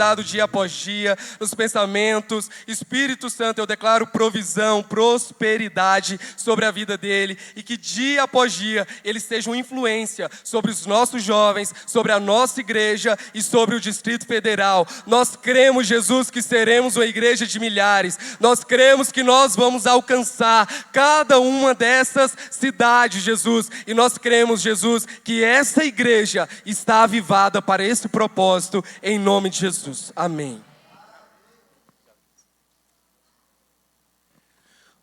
acordado dia após dia, nos pensamentos. Espírito Santo, eu declaro provisão, prosperidade sobre a vida dele, e que dia após dia ele seja uma influência sobre os nossos jovens, sobre a nossa igreja e sobre o Distrito Federal. Nós cremos, Jesus, que seremos uma igreja de milhares. Nós cremos que nós vamos alcançar cada uma dessas cidades, Jesus. E nós cremos, Jesus, que essa igreja está avivada para esse propósito, em nome de Jesus. Amém.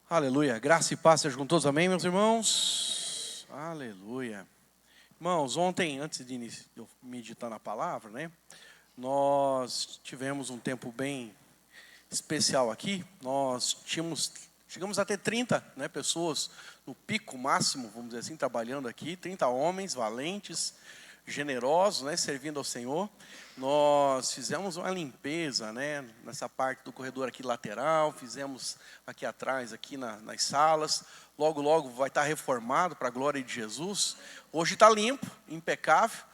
Aleluia. Graça e paz seja com todos. Amém, meus irmãos? Aleluia. Irmãos, ontem, antes de eu meditar na palavra, né, nós tivemos um tempo bem especial aqui. Nós chegamos a ter 30, né, pessoas no pico máximo, vamos dizer assim, trabalhando aqui. 30 homens valentes, generosos, né, servindo ao Senhor. Nós fizemos uma limpeza, né, nessa parte do corredor aqui lateral, fizemos aqui atrás, aqui nas salas. Logo, logo vai estar reformado para a glória de Jesus. Hoje está limpo, impecável.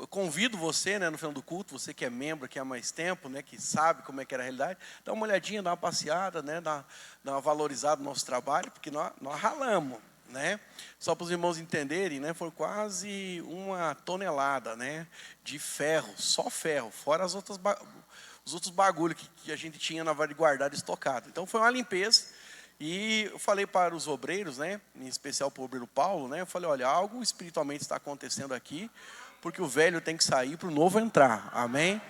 Convido você, né, no final do culto, você que é membro aqui há mais tempo, né, que sabe como é que era a realidade, dá uma olhadinha, dá uma passeada, né, dá uma valorizada no nosso trabalho, porque nós ralamos, né? Só para os irmãos entenderem, né, foi quase 1 tonelada, né, de ferro, só ferro, fora os outros bagulhos que a gente tinha na vara de guardado estocado. Então foi uma limpeza. E eu falei para os obreiros, né, em especial para o obreiro Paulo, né, eu falei, olha, algo espiritualmente está acontecendo aqui, porque o velho tem que sair para o novo entrar, amém?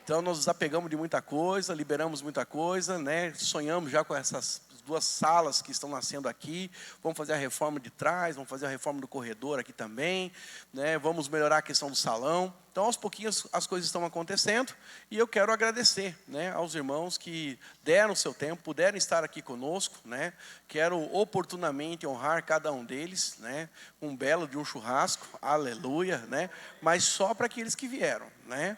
Então nós nos apegamos de muita coisa, liberamos muita coisa, né, sonhamos já com essas 2 salas que estão nascendo aqui. Vamos fazer a reforma de trás, vamos fazer a reforma do corredor aqui também, né? Vamos melhorar a questão do salão. Então, aos pouquinhos, as coisas estão acontecendo. E eu quero agradecer, né, aos irmãos que deram o seu tempo, puderam estar aqui conosco, né? Quero oportunamente honrar cada um deles, né? Um belo de um churrasco, aleluia, né? Mas só para aqueles que vieram, né?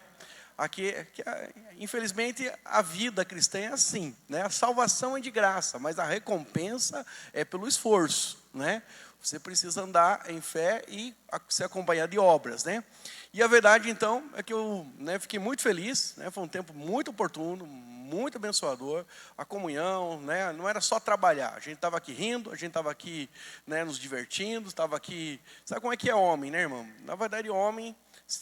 Infelizmente a vida cristã é assim, né? A salvação é de graça, mas a recompensa é pelo esforço, né? Você precisa andar em fé e ser acompanhado de obras, né? E a verdade então é que eu, né, fiquei muito feliz, né? Foi um tempo muito oportuno, muito abençoador. A comunhão, né? Não era só trabalhar, a gente estava aqui rindo, a gente estava aqui, né, nos divertindo, estava aqui. Sabe como é que é homem, né, irmão? Na verdade, homem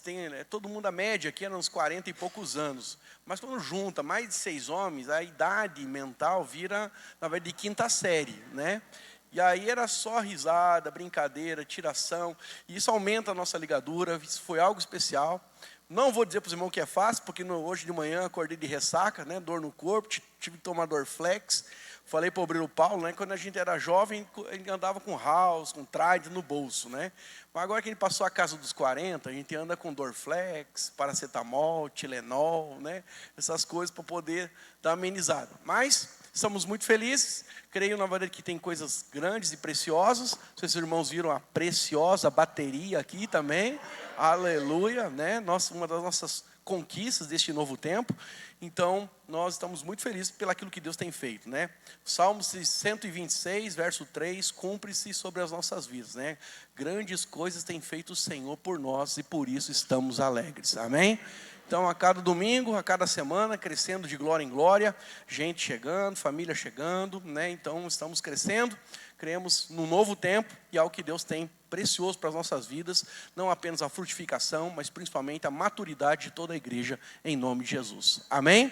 tem, né, todo mundo, a média aqui era uns 40 e poucos anos. Mas quando junta mais de 6 homens, a idade mental vira, na verdade, de 5ª série, né? E aí era só risada, brincadeira, tiração. E isso aumenta a nossa ligadura, isso foi algo especial. Não vou dizer para os irmãos que é fácil, porque hoje de manhã acordei de ressaca, né, dor no corpo, tive que tomar Dorflex. Falei para o obreiro Paulo, né, quando a gente era jovem, ele andava com house, com Trident no bolso, né? Mas agora que ele passou a casa dos 40, a gente anda com Dorflex, paracetamol, Tilenol, né? Essas coisas para poder dar amenizada. Mas estamos muito felizes. Creio, na verdade, que tem coisas grandes e preciosas. Vocês irmãos viram a preciosa bateria aqui também. Aleluia, né? Uma das nossas conquistas deste novo tempo. Então, nós estamos muito felizes pelo aquilo que Deus tem feito, né? Salmos 126, verso 3, cumpre-se sobre as nossas vidas, né? Grandes coisas tem feito o Senhor por nós e por isso estamos alegres, amém? Então, a cada domingo, a cada semana, crescendo de glória em glória, gente chegando, família chegando, né? Então, estamos crescendo, cremos no novo tempo e algo que Deus tem precioso para as nossas vidas, não apenas a frutificação, mas principalmente a maturidade de toda a igreja, em nome de Jesus. Amém?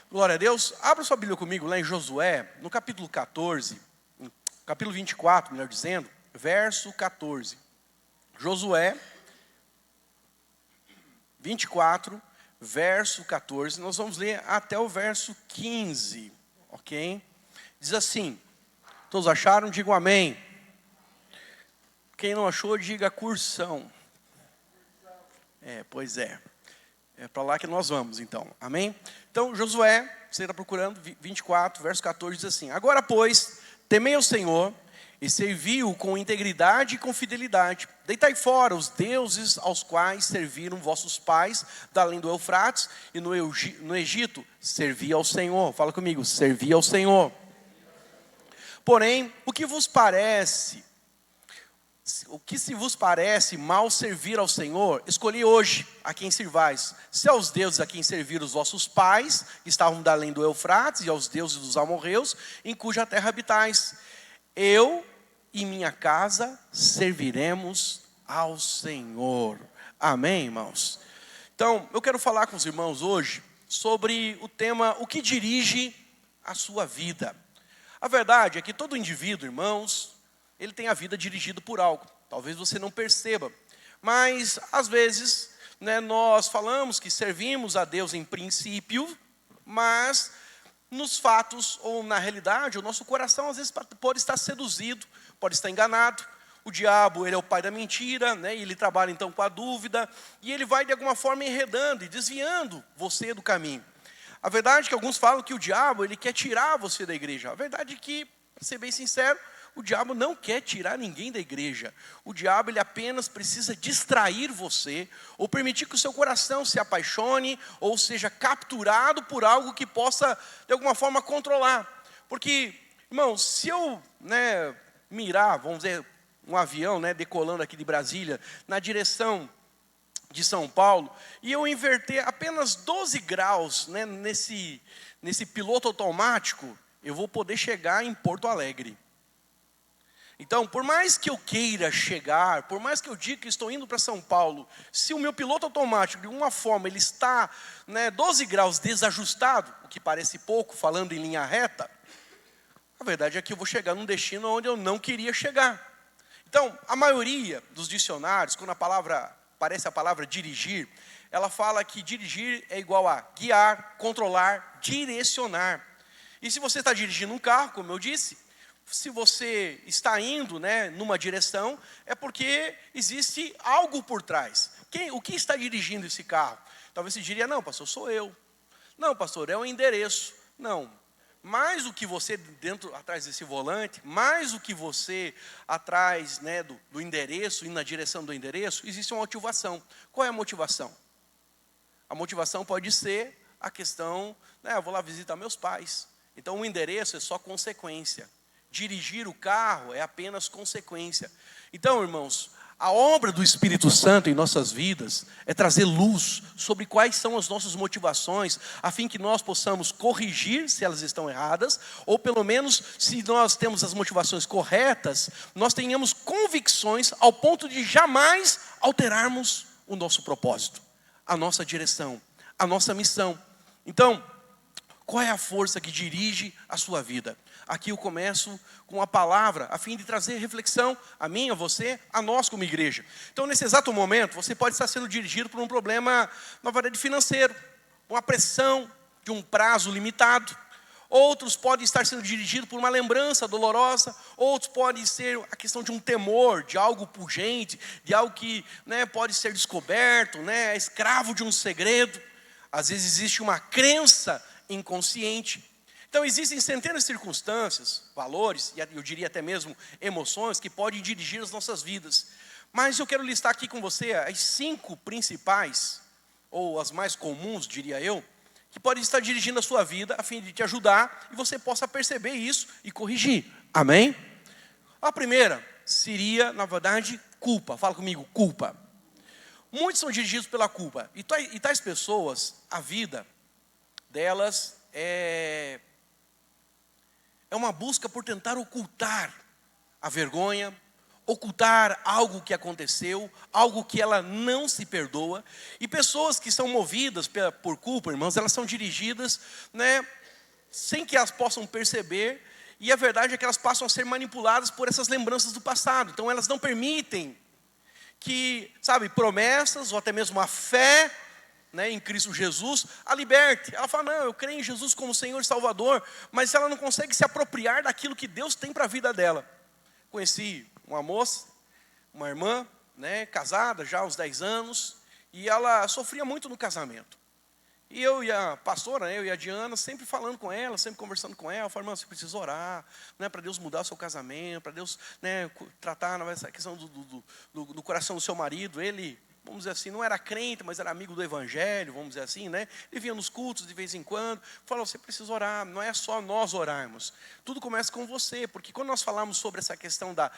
Glória a Deus. Abra sua Bíblia comigo lá em Josué, no capítulo 14, capítulo 24, melhor dizendo, verso 14. Josué 24, verso 14. Nós vamos ler até o verso 15, ok? Diz assim, todos acharam? Digam amém. Quem não achou, diga cursão. Pois é. É para lá que nós vamos, então. Amém? Então, Josué, você está procurando, 24, verso 14, diz assim: agora, pois, temei ao Senhor e servi-o com integridade e com fidelidade. Deitai fora os deuses aos quais serviram vossos pais, da além do Eufrates, e no Egito, servi ao Senhor. Fala comigo, servi ao Senhor. Porém, o que vos parece O que se vos parece mal servir ao Senhor, escolhi hoje a quem sirvais, se aos deuses a quem serviram os vossos pais, que estavam da além do Eufrates, e aos deuses dos amorreus, em cuja terra habitais. Eu e minha casa serviremos ao Senhor. Amém, irmãos? Então, eu quero falar com os irmãos hoje sobre o tema, o que dirige a sua vida. A verdade é que todo indivíduo, irmãos, ele tem a vida dirigida por algo. Talvez você não perceba, mas às vezes, né, nós falamos que servimos a Deus em princípio, mas nos fatos ou na realidade, o nosso coração às vezes pode estar seduzido, pode estar enganado. O diabo, ele é o pai da mentira, né, e ele trabalha então com a dúvida, e ele vai de alguma forma enredando e desviando você do caminho. A verdade é que alguns falam que o diabo, ele quer tirar você da igreja. A verdade é que, para ser bem sincero, o diabo não quer tirar ninguém da igreja. O diabo, ele apenas precisa distrair você, ou permitir que o seu coração se apaixone, ou seja capturado por algo que possa, de alguma forma, controlar. Porque, irmãos, se eu, mirar, vamos dizer, um avião, decolando aqui de Brasília, na direção de São Paulo, e eu inverter apenas 12 graus, nesse piloto automático, eu vou poder chegar em Porto Alegre. Então, por mais que eu queira chegar, por mais que eu diga que estou indo para São Paulo, se o meu piloto automático, de alguma forma, ele está 12 graus desajustado, o que parece pouco, falando em linha reta, a verdade é que eu vou chegar num destino onde eu não queria chegar. Então, a maioria dos dicionários, quando aparece a palavra dirigir, ela fala que dirigir é igual a guiar, controlar, direcionar. E se você está dirigindo um carro, como eu disse, se você está indo numa direção, é porque existe algo por trás. O que está dirigindo esse carro? Talvez você diria, não, pastor, sou eu. Não, pastor, é o endereço. Não, mais o que você atrás desse volante, mais o que você atrás do endereço, e na direção do endereço, existe uma motivação. Qual é a motivação? A motivação pode ser a questão, eu vou lá visitar meus pais. Então o endereço é só consequência. Dirigir o carro é apenas consequência. Então, irmãos, a obra do Espírito Santo em nossas vidas é trazer luz sobre quais são as nossas motivações, a fim que nós possamos corrigir se elas estão erradas, ou pelo menos, se nós temos as motivações corretas, nós tenhamos convicções ao ponto de jamais alterarmos o nosso propósito, a nossa direção, a nossa missão. Então, qual é a força que dirige a sua vida? Aqui eu começo com a palavra, a fim de trazer reflexão a mim, a você, a nós como igreja. Então, nesse exato momento, você pode estar sendo dirigido por um problema, na verdade, financeiro, uma pressão de um prazo limitado. Outros podem estar sendo dirigidos por uma lembrança dolorosa. Outros podem ser a questão de um temor, de algo pungente, de algo que pode ser descoberto, é escravo de um segredo. Às vezes existe uma crença inconsciente. Então existem centenas de circunstâncias, valores, e eu diria até mesmo emoções, que podem dirigir as nossas vidas. Mas eu quero listar aqui com você as 5 principais, ou as mais comuns, diria eu, que podem estar dirigindo a sua vida, a fim de te ajudar, e você possa perceber isso e corrigir. Amém? A primeira seria, na verdade, culpa. Fala comigo, culpa. Muitos são dirigidos pela culpa. E tais pessoas, a vida delas é uma busca por tentar ocultar a vergonha, ocultar algo que aconteceu, algo que ela não se perdoa. E pessoas que são movidas por culpa, irmãos, elas são dirigidas, sem que elas possam perceber. E a verdade é que elas passam a ser manipuladas por essas lembranças do passado. Então elas não permitem que, promessas ou até mesmo a fé em Cristo Jesus, a liberte. Ela fala, não, eu creio em Jesus como Senhor e Salvador, mas ela não consegue se apropriar daquilo que Deus tem para a vida dela. Conheci uma moça, uma irmã, casada já há uns 10 anos, e ela sofria muito no casamento. E eu e a pastora, eu e a Diana, sempre falando com ela, sempre conversando com ela, falando, você precisa orar, para Deus mudar o seu casamento, para Deus tratar essa questão do coração do seu marido. Ele vamos dizer assim, não era crente, mas era amigo do evangelho, vamos dizer assim, né? Ele vinha nos cultos de vez em quando, falou, você precisa orar, não é só nós orarmos. Tudo começa com você, porque quando nós falamos sobre essa questão da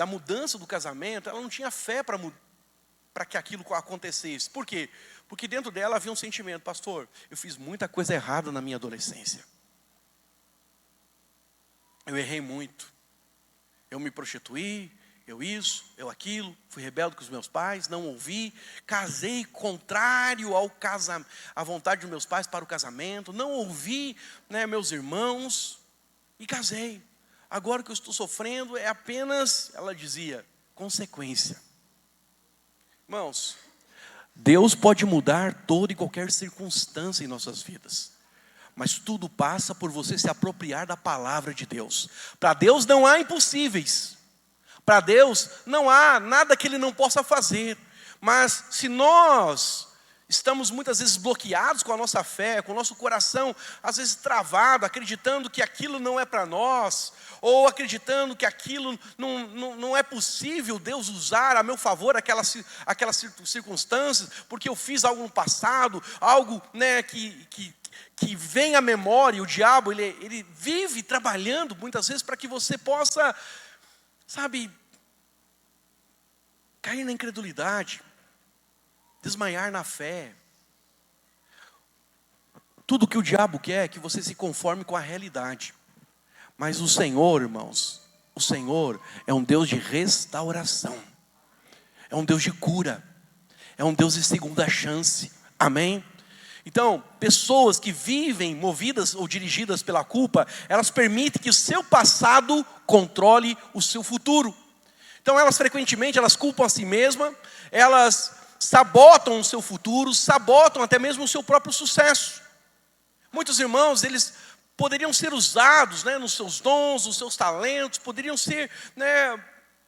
mudança do casamento, ela não tinha fé para que aquilo acontecesse. Por quê? Porque dentro dela havia um sentimento, pastor, eu fiz muita coisa errada na minha adolescência. Eu errei muito. Eu me prostituí, eu isso, eu aquilo, fui rebelde com os meus pais, não ouvi, casei contrário à vontade dos meus pais para o casamento, não ouvi, né, meus irmãos e casei. Agora o que eu estou sofrendo é apenas, ela dizia, consequência. Irmãos, Deus pode mudar toda e qualquer circunstância em nossas vidas. Mas tudo passa por você se apropriar da palavra de Deus. Para Deus não há impossíveis. Para Deus não há nada que Ele não possa fazer. Mas se nós estamos muitas vezes bloqueados com a nossa fé, com o nosso coração às vezes travado, acreditando que aquilo não é para nós, ou acreditando que aquilo não é possível Deus usar a meu favor aquelas circunstâncias, porque eu fiz algo no passado, algo, né, que vem à memória. O diabo ele vive trabalhando muitas vezes para que você possa, sabe, cair na incredulidade, desmaiar na fé. Tudo que o diabo quer é que você se conforme com a realidade. Mas o Senhor, irmãos, o Senhor é um Deus de restauração, é um Deus de cura, é um Deus de segunda chance. Amém? Então, pessoas que vivem movidas ou dirigidas pela culpa, elas permitem que o seu passado controle o seu futuro. Então elas frequentemente culpam a si mesmas, elas sabotam o seu futuro, sabotam até mesmo o seu próprio sucesso. Muitos irmãos, eles poderiam ser usados, né, nos seus dons, nos seus talentos, poderiam ser, né,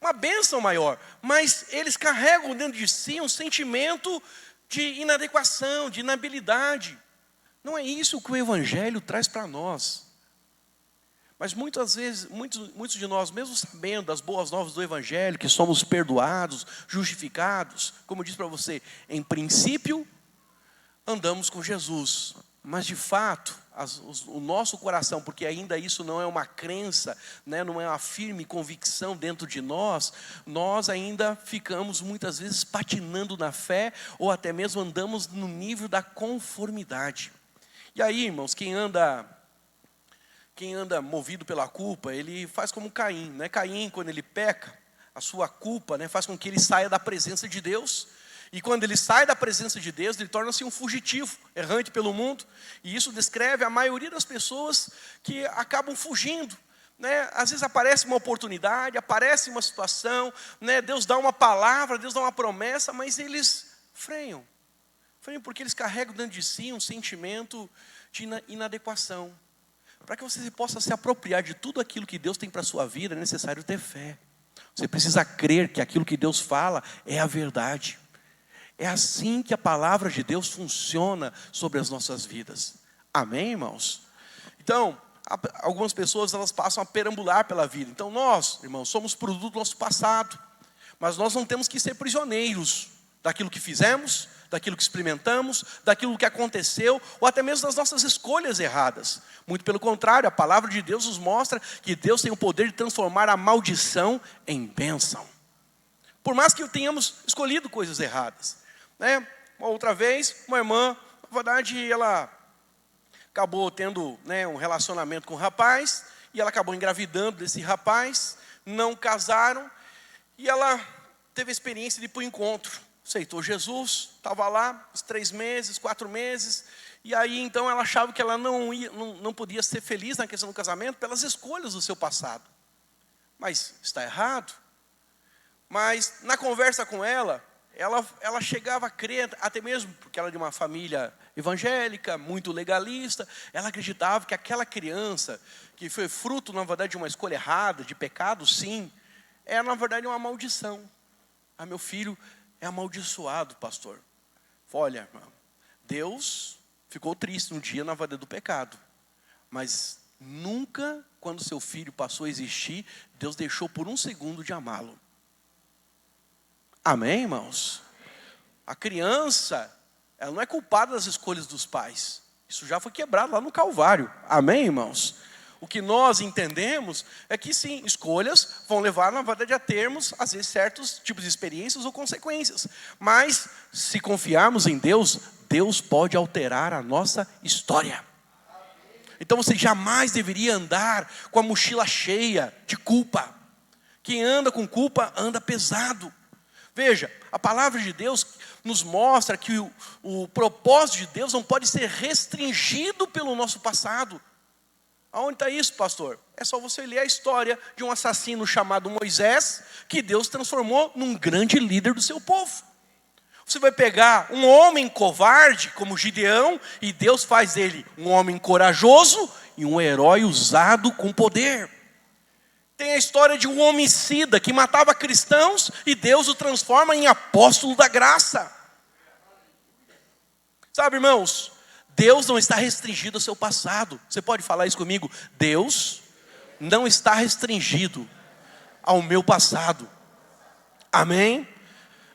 uma bênção maior, mas eles carregam dentro de si um sentimento de inadequação, de inabilidade. Não é isso que o Evangelho traz para nós. Mas muitas vezes, muitos de nós, mesmo sabendo das boas novas do Evangelho, que somos perdoados, justificados, como eu disse para você, em princípio, andamos com Jesus. Mas de fato, o nosso coração, porque ainda isso não é uma crença, né, não é uma firme convicção dentro de nós, nós ainda ficamos muitas vezes patinando na fé, ou até mesmo andamos no nível da conformidade. E aí, irmãos, quem anda movido pela culpa, ele faz como Caim, né? Caim, quando ele peca, a sua culpa, né, faz com que ele saia da presença de Deus. E quando ele sai da presença de Deus, ele torna-se um fugitivo, errante pelo mundo. E isso descreve a maioria das pessoas que acabam fugindo, né? Às vezes aparece uma oportunidade, aparece uma situação, né? Deus dá uma palavra, Deus dá uma promessa, mas eles freiam porque eles carregam dentro de si um sentimento de inadequação. Para que você possa se apropriar de tudo aquilo que Deus tem para a sua vida, é necessário ter fé. Você precisa crer que aquilo que Deus fala é a verdade. É assim que a palavra de Deus funciona sobre as nossas vidas. Amém, irmãos? Então, algumas pessoas elas passam a perambular pela vida. Então nós, irmãos, somos produto do nosso passado. Mas nós não temos que ser prisioneiros daquilo que fizemos, daquilo que experimentamos, daquilo que aconteceu, ou até mesmo das nossas escolhas erradas. Muito pelo contrário, a palavra de Deus nos mostra que Deus tem o poder de transformar a maldição em bênção. Por mais que tenhamos escolhido coisas erradas, né? Uma outra vez, uma irmã, na verdade, ela acabou tendo, né, um relacionamento com um rapaz, e ela acabou engravidando desse rapaz, não casaram, e ela teve a experiência de ir para o encontro. Aceitou Jesus, estava lá uns 3 meses, 4 meses, e aí então ela achava que ela não podia ser feliz na questão do casamento pelas escolhas do seu passado. Mas está errado. Mas na conversa com ela chegava a crer, até mesmo porque ela é de uma família evangélica, muito legalista, ela acreditava que aquela criança, que foi fruto, na verdade, de uma escolha errada, de pecado, sim, era, na verdade, uma maldição. Meu filho é amaldiçoado, pastor. Olha, Deus ficou triste um dia na verdade do pecado, mas nunca, quando seu filho passou a existir, Deus deixou por um segundo de amá-lo. Amém, irmãos? A criança, ela não é culpada das escolhas dos pais. Isso já foi quebrado lá no Calvário. Amém, irmãos? O que nós entendemos é que sim, escolhas vão levar, na verdade, a termos, às vezes, certos tipos de experiências ou consequências. Mas, se confiarmos em Deus, Deus pode alterar a nossa história. Então você jamais deveria andar com a mochila cheia de culpa. Quem anda com culpa anda pesado. Veja, a palavra de Deus nos mostra que o propósito de Deus não pode ser restringido pelo nosso passado. Aonde está isso, pastor? É só você ler a história de um assassino chamado Moisés, que Deus transformou num grande líder do seu povo. Você vai pegar um homem covarde como Gideão, e Deus faz dele um homem corajoso e um herói usado com poder. Tem a história de um homicida que matava cristãos, e Deus o transforma em apóstolo da graça. Sabe, irmãos, Deus não está restringido ao seu passado. Você pode falar isso comigo? Deus não está restringido ao meu passado. Amém?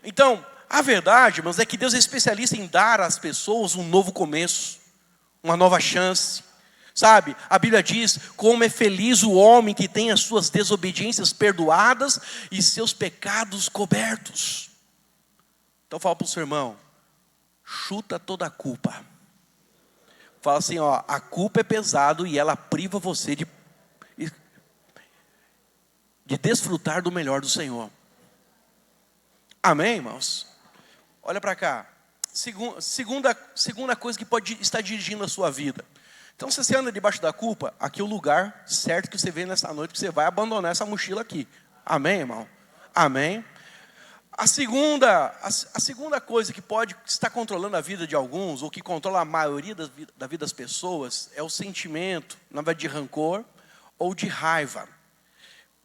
Então, a verdade, irmãos, é que Deus é especialista em dar às pessoas um novo começo, uma nova chance. Sabe, a Bíblia diz: como é feliz o homem que tem as suas desobediências perdoadas e seus pecados cobertos. Então fala para o seu irmão: chuta toda a culpa. Fala assim, ó, a culpa é pesado e ela priva você de desfrutar do melhor do Senhor. Amém, irmãos? Olha para cá. Segunda coisa que pode estar dirigindo a sua vida. Então, se você anda debaixo da culpa, aqui é o lugar certo que você vem nessa noite, que você vai abandonar essa mochila aqui. Amém, irmão? Amém? A segunda coisa que pode estar controlando a vida de alguns, ou que controla a maioria da vida das pessoas, é o sentimento, na verdade, de rancor ou de raiva.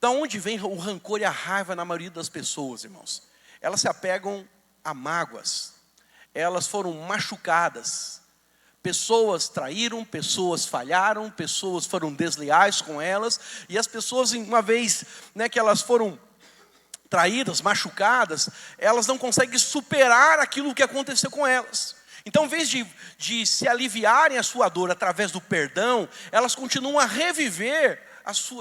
Da onde vem o rancor e a raiva na maioria das pessoas, irmãos? Elas se apegam a mágoas, elas foram machucadas. Pessoas traíram, pessoas falharam, pessoas foram desleais com elas, e as pessoas, uma vez que elas foram traídas, machucadas, elas não conseguem superar aquilo que aconteceu com elas. Então, em vez de se aliviarem a sua dor através do perdão, elas continuam a reviver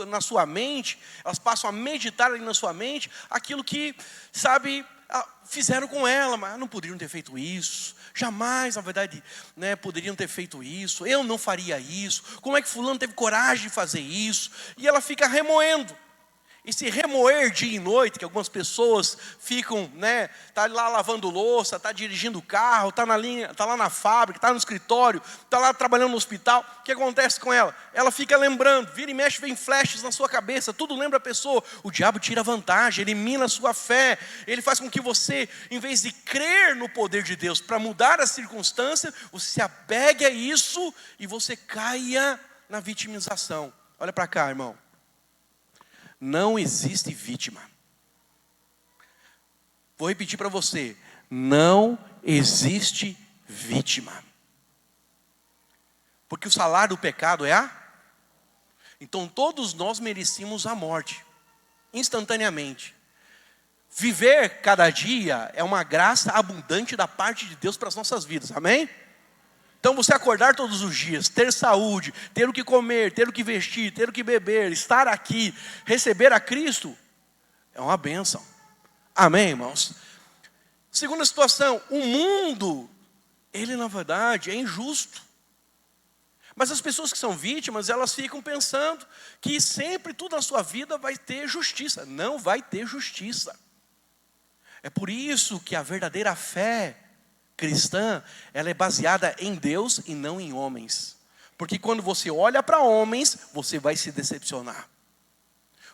na sua mente, elas passam a meditar ali na sua mente aquilo que, fizeram com ela, mas não poderiam ter feito isso. Jamais, na verdade, poderiam ter feito isso. Eu não faria isso. Como é que fulano teve coragem de fazer isso? E ela fica remoendo. Esse remoer dia e noite, que algumas pessoas ficam, tá lá lavando louça, tá dirigindo o carro, tá na linha, tá lá na fábrica, tá no escritório, tá lá trabalhando no hospital. O que acontece com ela? Ela fica lembrando, vira e mexe, vem flashes na sua cabeça, tudo lembra a pessoa. O diabo tira vantagem, elimina a sua fé, ele faz com que você, em vez de crer no poder de Deus para mudar a circunstância, você se apegue a isso e você caia na vitimização. Olha para cá, irmão. Não existe vítima. Vou repetir para você. Não existe vítima. Porque o salário do pecado é Então todos nós merecíamos a morte. Instantaneamente. Viver cada dia é uma graça abundante da parte de Deus para as nossas vidas. Amém? Então você acordar todos os dias, ter saúde, ter o que comer, ter o que vestir, ter o que beber, estar aqui, receber a Cristo, é uma bênção. Amém, irmãos? Segunda situação, o mundo, ele na verdade é injusto. Mas as pessoas que são vítimas, elas ficam pensando que sempre tudo na sua vida vai ter justiça. Não vai ter justiça. É por isso que a verdadeira fé cristã, ela é baseada em Deus e não em homens. Porque quando você olha para homens, você vai se decepcionar.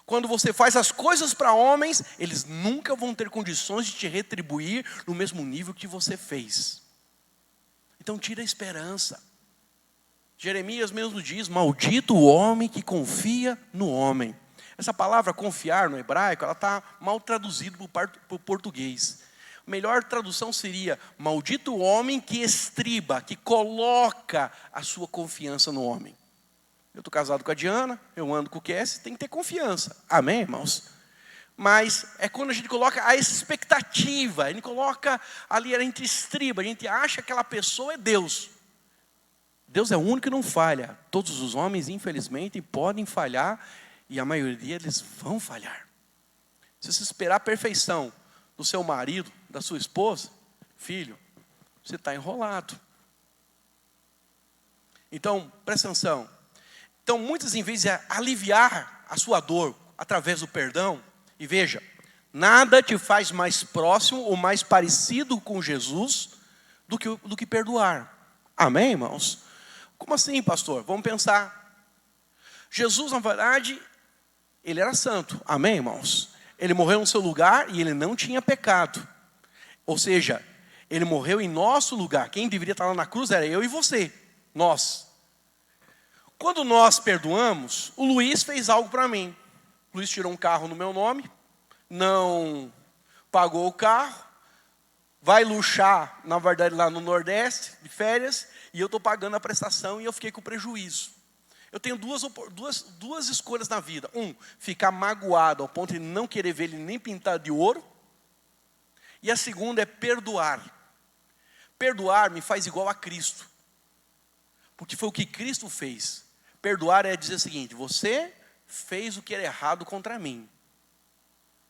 Quando você faz as coisas para homens, eles nunca vão ter condições de te retribuir no mesmo nível que você fez. Então tira a esperança. Jeremias mesmo diz: maldito o homem que confia no homem. Essa palavra confiar no hebraico, ela está mal traduzida para o português. A melhor tradução seria: maldito o homem que estriba, que coloca a sua confiança no homem. Eu estou casado com a Diana, eu ando com o Cassie, tem que ter confiança. Amém, irmãos? Mas é quando a gente coloca a expectativa, a gente coloca ali, a gente estriba, a gente acha que aquela pessoa é Deus. Deus é o único que não falha. Todos os homens, infelizmente, podem falhar, e a maioria eles vão falhar. Se você esperar a perfeição do seu marido, da sua esposa, filho, você está enrolado. Então, presta atenção. Então, muitas, em vez de aliviar a sua dor através do perdão, e veja, nada te faz mais próximo ou mais parecido com Jesus do que perdoar. Amém, irmãos? Como assim, pastor? Vamos pensar. Jesus, na verdade, ele era santo. Amém, irmãos? Ele morreu no seu lugar e ele não tinha pecado. Ou seja, ele morreu em nosso lugar. Quem deveria estar lá na cruz era eu e você. Nós. Quando nós perdoamos, o Luiz fez algo para mim. O Luiz tirou um carro no meu nome, não pagou o carro, vai luxar, na verdade, lá no Nordeste, de férias, e eu estou pagando a prestação e eu fiquei com prejuízo. Eu tenho duas escolhas na vida. Ficar magoado ao ponto de não querer ver ele nem pintado de ouro. E a segunda é perdoar. Perdoar me faz igual a Cristo. Porque foi o que Cristo fez. Perdoar é dizer o seguinte: você fez o que era errado contra mim.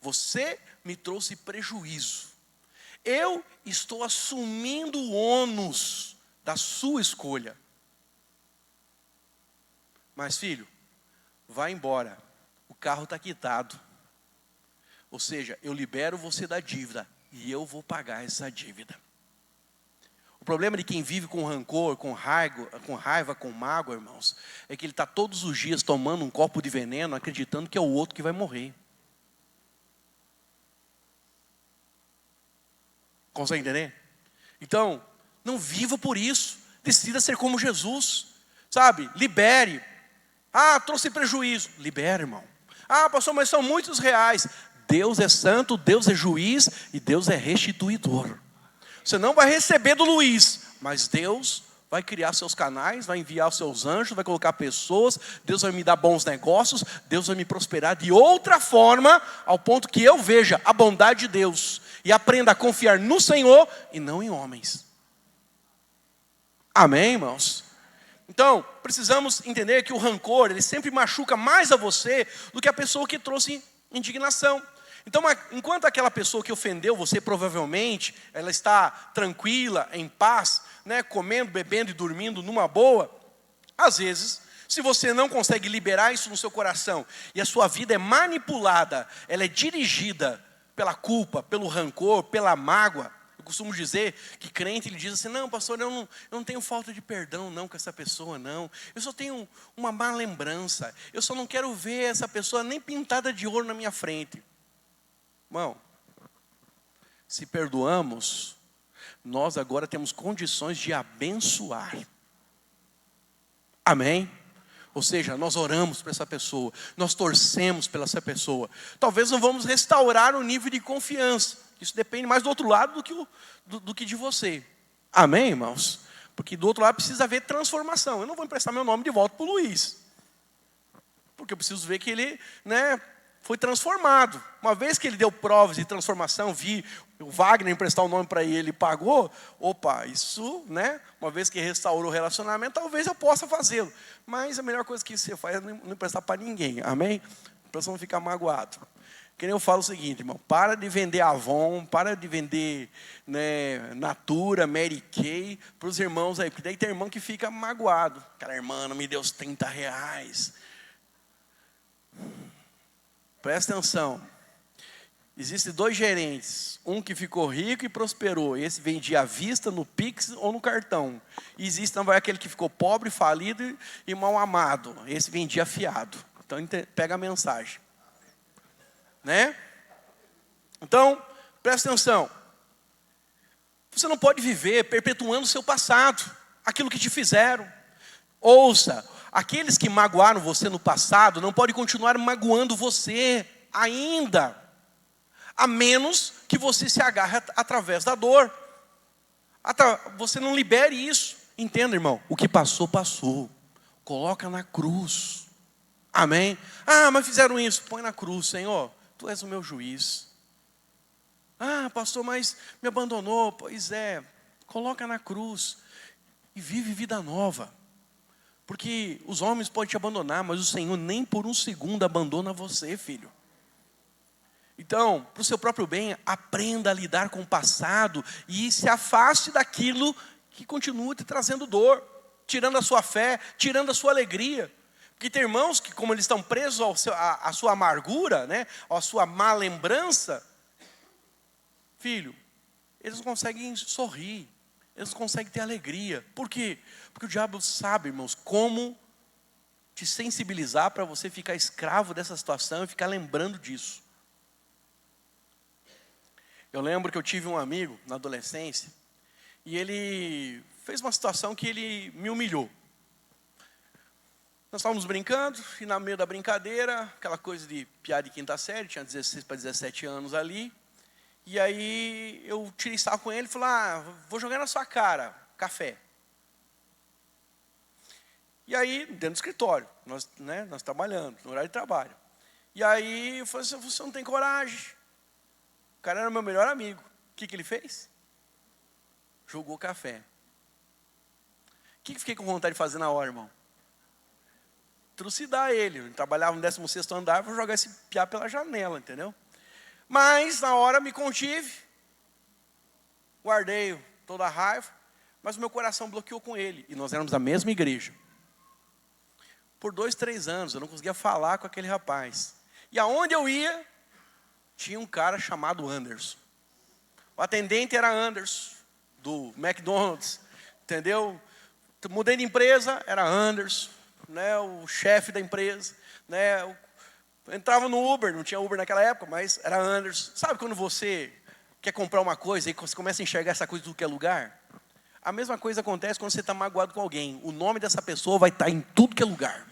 Você me trouxe prejuízo. Eu estou assumindo o ônus da sua escolha. Mas filho, vai embora. O carro está quitado. Ou seja, eu libero você da dívida e eu vou pagar essa dívida. O problema de quem vive com rancor, com raiva, com mágoa, irmãos, é que ele está todos os dias tomando um copo de veneno, acreditando que é o outro que vai morrer. Consegue entender? Então, não viva por isso. Decida ser como Jesus. Sabe? Libere. Trouxe prejuízo. Libere, irmão. Pastor, mas são muitos reais. Deus é santo, Deus é juiz e Deus é restituidor. Você não vai receber do Luiz, mas Deus vai criar seus canais, vai enviar os seus anjos, vai colocar pessoas, Deus vai me dar bons negócios, Deus vai me prosperar de outra forma, ao ponto que eu veja a bondade de Deus e aprenda a confiar no Senhor e não em homens. Amém, irmãos? Então, precisamos entender que o rancor, ele sempre machuca mais a você do que a pessoa que trouxe indignação. Então, enquanto aquela pessoa que ofendeu você, provavelmente, ela está tranquila, em paz, né, comendo, bebendo e dormindo numa boa, às vezes, se você não consegue liberar isso no seu coração, e a sua vida é manipulada, ela é dirigida pela culpa, pelo rancor, pela mágoa. Eu costumo dizer que crente, ele diz assim: não, pastor, eu não tenho falta de perdão não com essa pessoa, não. Eu só tenho uma má lembrança. Eu só não quero ver essa pessoa nem pintada de ouro na minha frente. Irmão, se perdoamos, nós agora temos condições de abençoar. Amém? Ou seja, nós oramos para essa pessoa, nós torcemos pela essa pessoa. Talvez não vamos restaurar o nível de confiança. Isso depende mais do outro lado do que de você. Amém, irmãos? Porque do outro lado precisa haver transformação. Eu não vou emprestar meu nome de volta para o Luiz. Porque eu preciso ver que ele, foi transformado. Uma vez que ele deu provas de transformação, vi o Wagner emprestar o nome para ele e pagou, isso, uma vez que restaurou o relacionamento, talvez eu possa fazê-lo. Mas a melhor coisa que você faz é não emprestar para ninguém, amém? Para você não ficar magoado. Que nem eu falo o seguinte, irmão: para de vender Avon, para de vender Natura, Mary Kay para os irmãos aí, porque daí tem irmão que fica magoado. Aquela irmã não me deu os R$30. Presta atenção. Existem 2 gerentes. Um que ficou rico e prosperou. Esse vendia à vista, no Pix ou no cartão. E existe também aquele que ficou pobre, falido e mal amado. Esse vendia fiado. Então pega a mensagem. Então, presta atenção. Você não pode viver perpetuando o seu passado, aquilo que te fizeram. Ouça. Aqueles que magoaram você no passado não podem continuar magoando você ainda, a menos que você se agarre através da dor. Você não libere isso. Entenda, irmão, o que passou, passou. Coloca na cruz. Amém? Mas fizeram isso. Põe na cruz, Senhor. tu és o meu juiz. Ah, pastor, mas me abandonou. Pois é, coloca na cruz e vive vida nova. Porque os homens podem te abandonar, mas o Senhor nem por um segundo abandona você, filho. Então, para o seu próprio bem, aprenda a lidar com o passado e se afaste daquilo que continua te trazendo dor, tirando a sua fé, tirando a sua alegria. Porque tem irmãos que, como eles estão presos à sua amargura, né, à sua má lembrança, filho, eles não conseguem sorrir, eles não conseguem ter alegria. Por quê? Porque o diabo sabe, irmãos, como te sensibilizar para você ficar escravo dessa situação e ficar lembrando disso. Eu lembro que eu tive um amigo na adolescência e ele fez uma situação que ele me humilhou. Nós estávamos brincando e no meio da brincadeira, aquela coisa de piada de quinta série, tinha 16 para 17 anos ali. E aí eu tirei sarro com ele e falei, vou jogar na sua cara, café. E aí, dentro do escritório, nós trabalhando, no horário de trabalho. E aí eu falei assim, você não tem coragem. O cara era meu melhor amigo. O que ele fez? Jogou café. O que fiquei com vontade de fazer na hora, irmão? Trucidar ele. Eu trabalhava no 16º andar, vou jogar esse piá pela janela, entendeu? Mas na hora me contive. Guardei toda a raiva. Mas o meu coração bloqueou com ele. E nós éramos da mesma igreja. Por 2, 3 anos eu não conseguia falar com aquele rapaz. E aonde eu ia, tinha um cara chamado Anderson. O atendente era Anderson, do McDonald's, entendeu? Mudei de empresa, era Anderson, né, o chefe da empresa. Né, eu entrava no Uber, não tinha Uber naquela época, mas era Anderson. Sabe quando você quer comprar uma coisa e você começa a enxergar essa coisa em tudo que é lugar? A mesma coisa acontece quando você está magoado com alguém. O nome dessa pessoa vai estar em tudo que é lugar.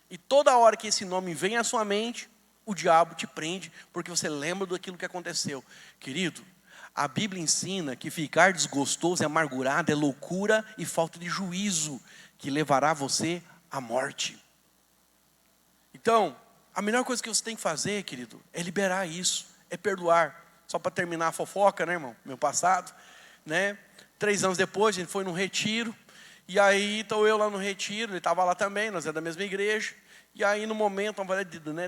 E toda hora que esse nome vem à sua mente, o diabo te prende, porque você lembra daquilo que aconteceu. Querido, a Bíblia ensina que ficar desgostoso e amargurado é loucura e falta de juízo, que levará você à morte. Então, a melhor coisa que você tem que fazer, querido, é liberar isso, é perdoar. Só para terminar a fofoca, né, irmão? Meu passado, né? 3 anos depois, a gente foi num retiro. E aí, estou eu lá no retiro, ele estava lá também, nós é da mesma igreja. E aí, no momento,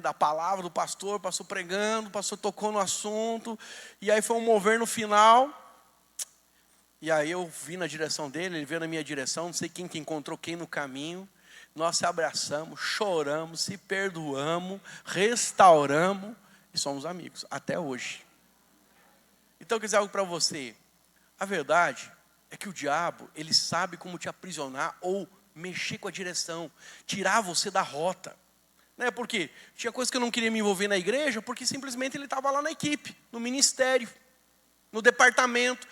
da palavra do pastor, o pastor pregando, o pastor tocou no assunto. E aí foi um mover no final. E aí eu vi na direção dele, ele veio na minha direção, não sei quem que encontrou quem no caminho. Nós se abraçamos, choramos, se perdoamos, restauramos e somos amigos, até hoje. Então, eu quero dizer algo para você. A verdade é que o diabo, ele sabe como te aprisionar ou mexer com a direção, tirar você da rota. Né? Por quê? Tinha coisa que eu não queria me envolver na igreja, porque simplesmente ele estava lá na equipe, no ministério, no departamento.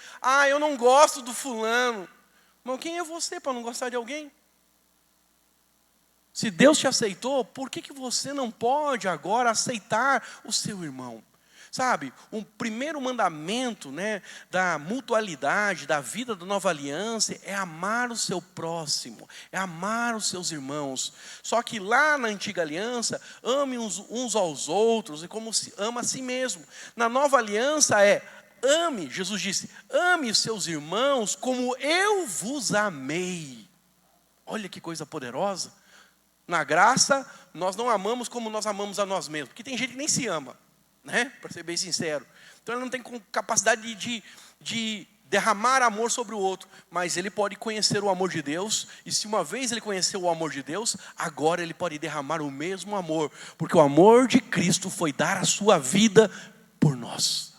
Eu não gosto do fulano. Mas quem é você para não gostar de alguém? Se Deus te aceitou, por que você não pode agora aceitar o seu irmão? Sabe, o primeiro mandamento, né, da mutualidade, da vida da nova aliança, é amar o seu próximo, é amar os seus irmãos. Só que lá na antiga aliança, ame uns aos outros, e como se ama a si mesmo. Na nova aliança ame, Jesus disse, ame os seus irmãos como eu vos amei. Olha que coisa poderosa. Na graça, nós não amamos como nós amamos a nós mesmos, porque tem gente que nem se ama. Né? Para ser bem sincero. Então ele não tem capacidade de derramar amor sobre o outro, mas ele pode conhecer o amor de Deus, e se uma vez ele conheceu o amor de Deus, agora ele pode derramar o mesmo amor, porque o amor de Cristo foi dar a sua vida por nós.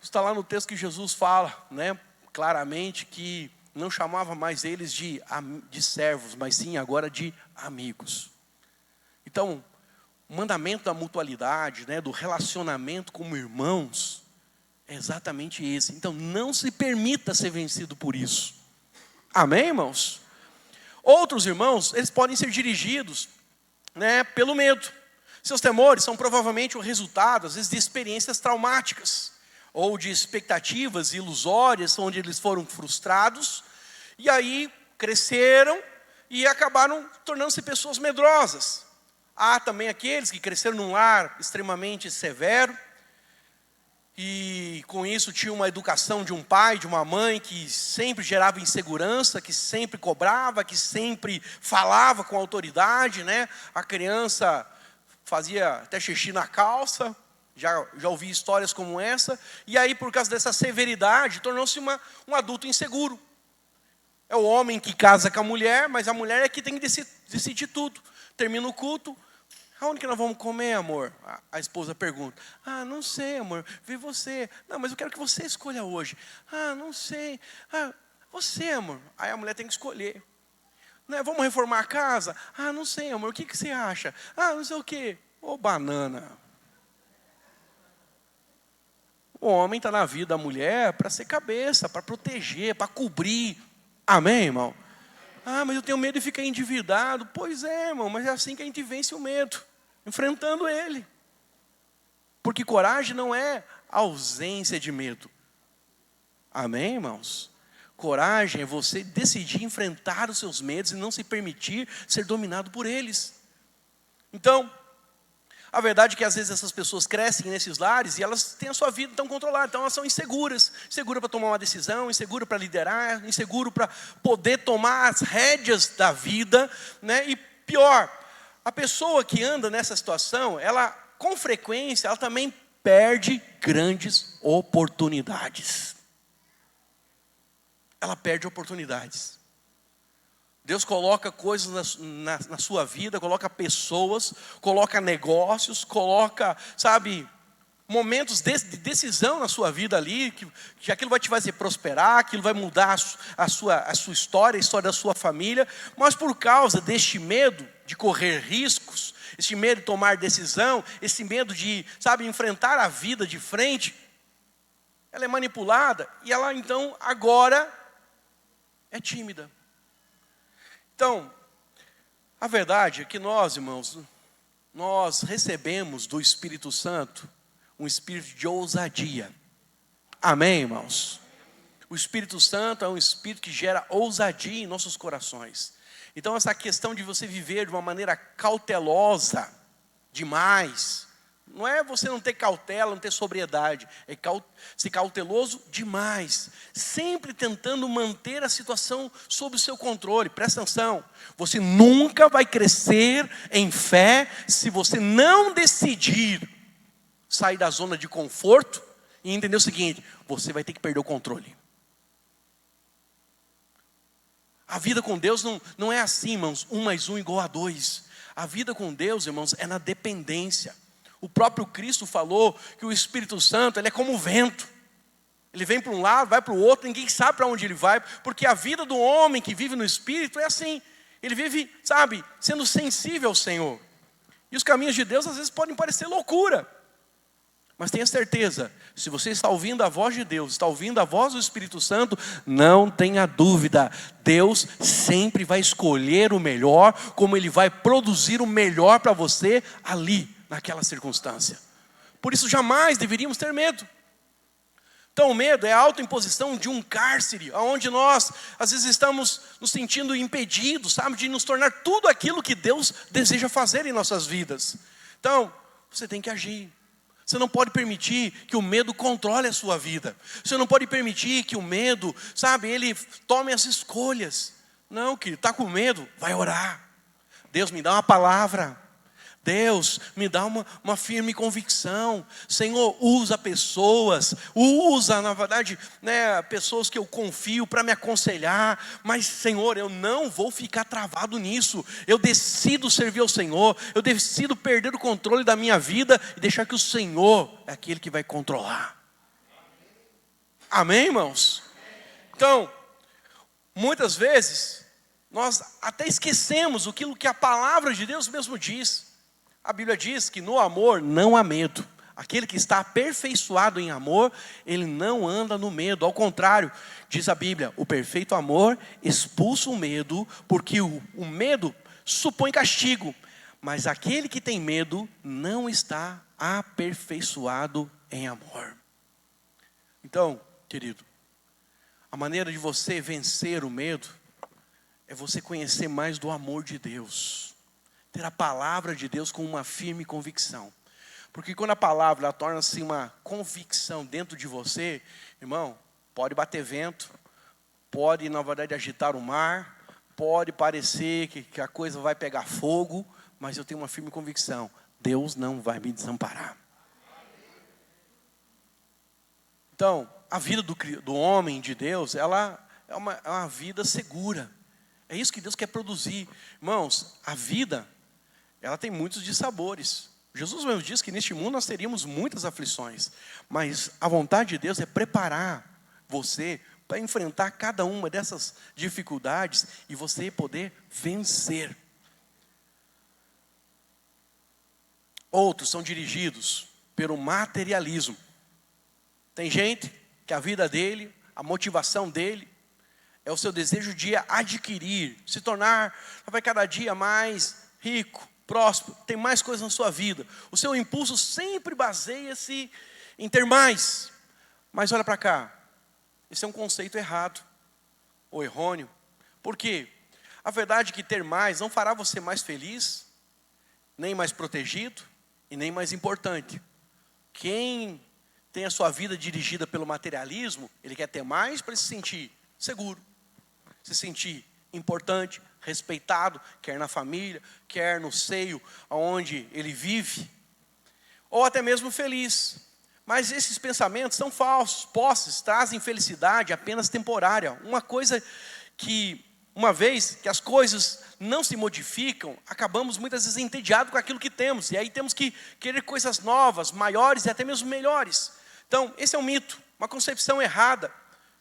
Está lá no texto que Jesus fala, né, claramente, que não chamava mais eles de servos, mas sim agora de amigos. Então, o mandamento da mutualidade, né, do relacionamento como irmãos, é exatamente esse. Então, não se permita ser vencido por isso. Amém, irmãos? Outros irmãos, eles podem ser dirigidos, né, pelo medo. Seus temores são provavelmente o resultado, às vezes, de experiências traumáticas, ou de expectativas ilusórias, onde eles foram frustrados, e aí cresceram e acabaram tornando-se pessoas medrosas. Há também aqueles que cresceram num lar extremamente severo, e com isso tinha uma educação de um pai, de uma mãe, que sempre gerava insegurança, que sempre cobrava, que sempre falava com autoridade, né? A criança fazia até xixi na calça, já ouvi histórias como essa, e aí por causa dessa severidade, tornou-se um adulto inseguro. É o homem que casa com a mulher, mas a mulher é que tem que decidir tudo. Termina o culto, aonde que nós vamos comer, amor? A esposa pergunta. Ah, não sei, amor, vê você. Não, mas eu quero que você escolha hoje. Ah, não sei. Ah, você, amor. Aí a mulher tem que escolher. Né, vamos reformar a casa? Ah, não sei, amor, o que você acha? Ah, não sei o quê. Ô, banana. O homem está na vida da mulher para ser cabeça, para proteger, para cobrir. Amém, irmão? Ah, mas eu tenho medo de ficar endividado. Pois é, irmão, mas é assim que a gente vence o medo, enfrentando ele. Porque coragem não é ausência de medo. Amém, irmãos? Coragem é você decidir enfrentar os seus medos e não se permitir ser dominado por eles. Então, a verdade é que às vezes essas pessoas crescem nesses lares e elas têm a sua vida tão controlada, então elas são inseguras. Insegura para tomar uma decisão, insegura para liderar, inseguro para poder tomar as rédeas da vida, né? E pior, a pessoa que anda nessa situação, ela com frequência, ela também perde grandes oportunidades. Ela perde oportunidades. Deus coloca coisas na sua vida, coloca pessoas, coloca negócios, coloca, sabe, momentos de decisão na sua vida ali, que aquilo vai te fazer prosperar, aquilo vai mudar a sua história, a história da sua família, mas por causa deste medo de correr riscos, esse medo de tomar decisão, esse medo de, sabe, enfrentar a vida de frente, ela é manipulada e ela então agora é tímida. Então, a verdade é que nós, irmãos, nós recebemos do Espírito Santo um espírito de ousadia. Amém, irmãos? O Espírito Santo é um espírito que gera ousadia em nossos corações. Então, essa questão de você viver de uma maneira cautelosa demais, não é você não ter cautela, não ter sobriedade, é ser cauteloso demais, sempre tentando manter a situação sob o seu controle. Presta atenção, você nunca vai crescer em fé se você não decidir sair da zona de conforto e entender o seguinte: você vai ter que perder o controle. A vida com Deus não é assim, irmãos, 1 mais 1 igual a 2. A vida com Deus, irmãos, é na dependência. O próprio Cristo falou que o Espírito Santo, ele é como o vento. Ele vem para um lado, vai para o outro, ninguém sabe para onde ele vai, porque a vida do homem que vive no Espírito é assim. Ele vive, sabe, sendo sensível ao Senhor. E os caminhos de Deus às vezes podem parecer loucura. Mas tenha certeza, se você está ouvindo a voz de Deus, está ouvindo a voz do Espírito Santo, não tenha dúvida, Deus sempre vai escolher o melhor, como Ele vai produzir o melhor para você ali, naquela circunstância. Por isso jamais deveríamos ter medo. Então o medo é a autoimposição de um cárcere, onde nós às vezes estamos nos sentindo impedidos, sabe, de nos tornar tudo aquilo que Deus deseja fazer em nossas vidas. Então, você tem que agir. Você não pode permitir que o medo controle a sua vida. Você não pode permitir que o medo, sabe, ele tome as escolhas. Não, querido, está com medo, vai orar. Deus, me dá uma palavra. Deus, me dá uma firme convicção. Senhor, usa pessoas, usa, na verdade, né, pessoas que eu confio para me aconselhar. Mas, Senhor, eu não vou ficar travado nisso. Eu decido servir ao Senhor. Eu decido perder o controle da minha vida e deixar que o Senhor é aquele que vai controlar. Amém, irmãos? Então, muitas vezes, nós até esquecemos aquilo que a palavra de Deus mesmo diz. A Bíblia diz que no amor não há medo. Aquele que está aperfeiçoado em amor, ele não anda no medo. Ao contrário, diz a Bíblia, o perfeito amor expulsa o medo, porque o medo supõe castigo. Mas aquele que tem medo não está aperfeiçoado em amor. Então, querido, a maneira de você vencer o medo é você conhecer mais do amor de Deus. ter a palavra de Deus com uma firme convicção. Porque quando a palavra ela torna-se uma convicção dentro de você, irmão, pode bater vento, pode na verdade agitar o mar, pode parecer que a coisa vai pegar fogo, mas eu tenho uma firme convicção, Deus não vai me desamparar. Então, a vida do homem de Deus, ela é uma vida segura. É isso que Deus quer produzir. Irmãos, a vida, ela tem muitos dissabores. Jesus mesmo disse que neste mundo nós teríamos muitas aflições. Mas a vontade de Deus é preparar você para enfrentar cada uma dessas dificuldades e você poder vencer. Outros são dirigidos pelo materialismo. Tem gente que a vida dele, a motivação dele, é o seu desejo de adquirir, se tornar cada dia mais rico, próspero, tem mais coisas na sua vida. O seu impulso sempre baseia-se em ter mais. Mas olha para cá, esse é um conceito errado, ou errôneo. Por quê? A verdade é que ter mais não fará você mais feliz, nem mais protegido, e nem mais importante. Quem tem a sua vida dirigida pelo materialismo, ele quer ter mais para se sentir seguro, se sentir importante, respeitado, quer na família, quer no seio onde ele vive, ou até mesmo feliz. Mas esses pensamentos são falsos, posses, trazem felicidade apenas temporária. Uma coisa que, uma vez que as coisas não se modificam, acabamos muitas vezes entediados com aquilo que temos, e aí temos que querer coisas novas, maiores e até mesmo melhores. Então, esse é um mito, uma concepção errada,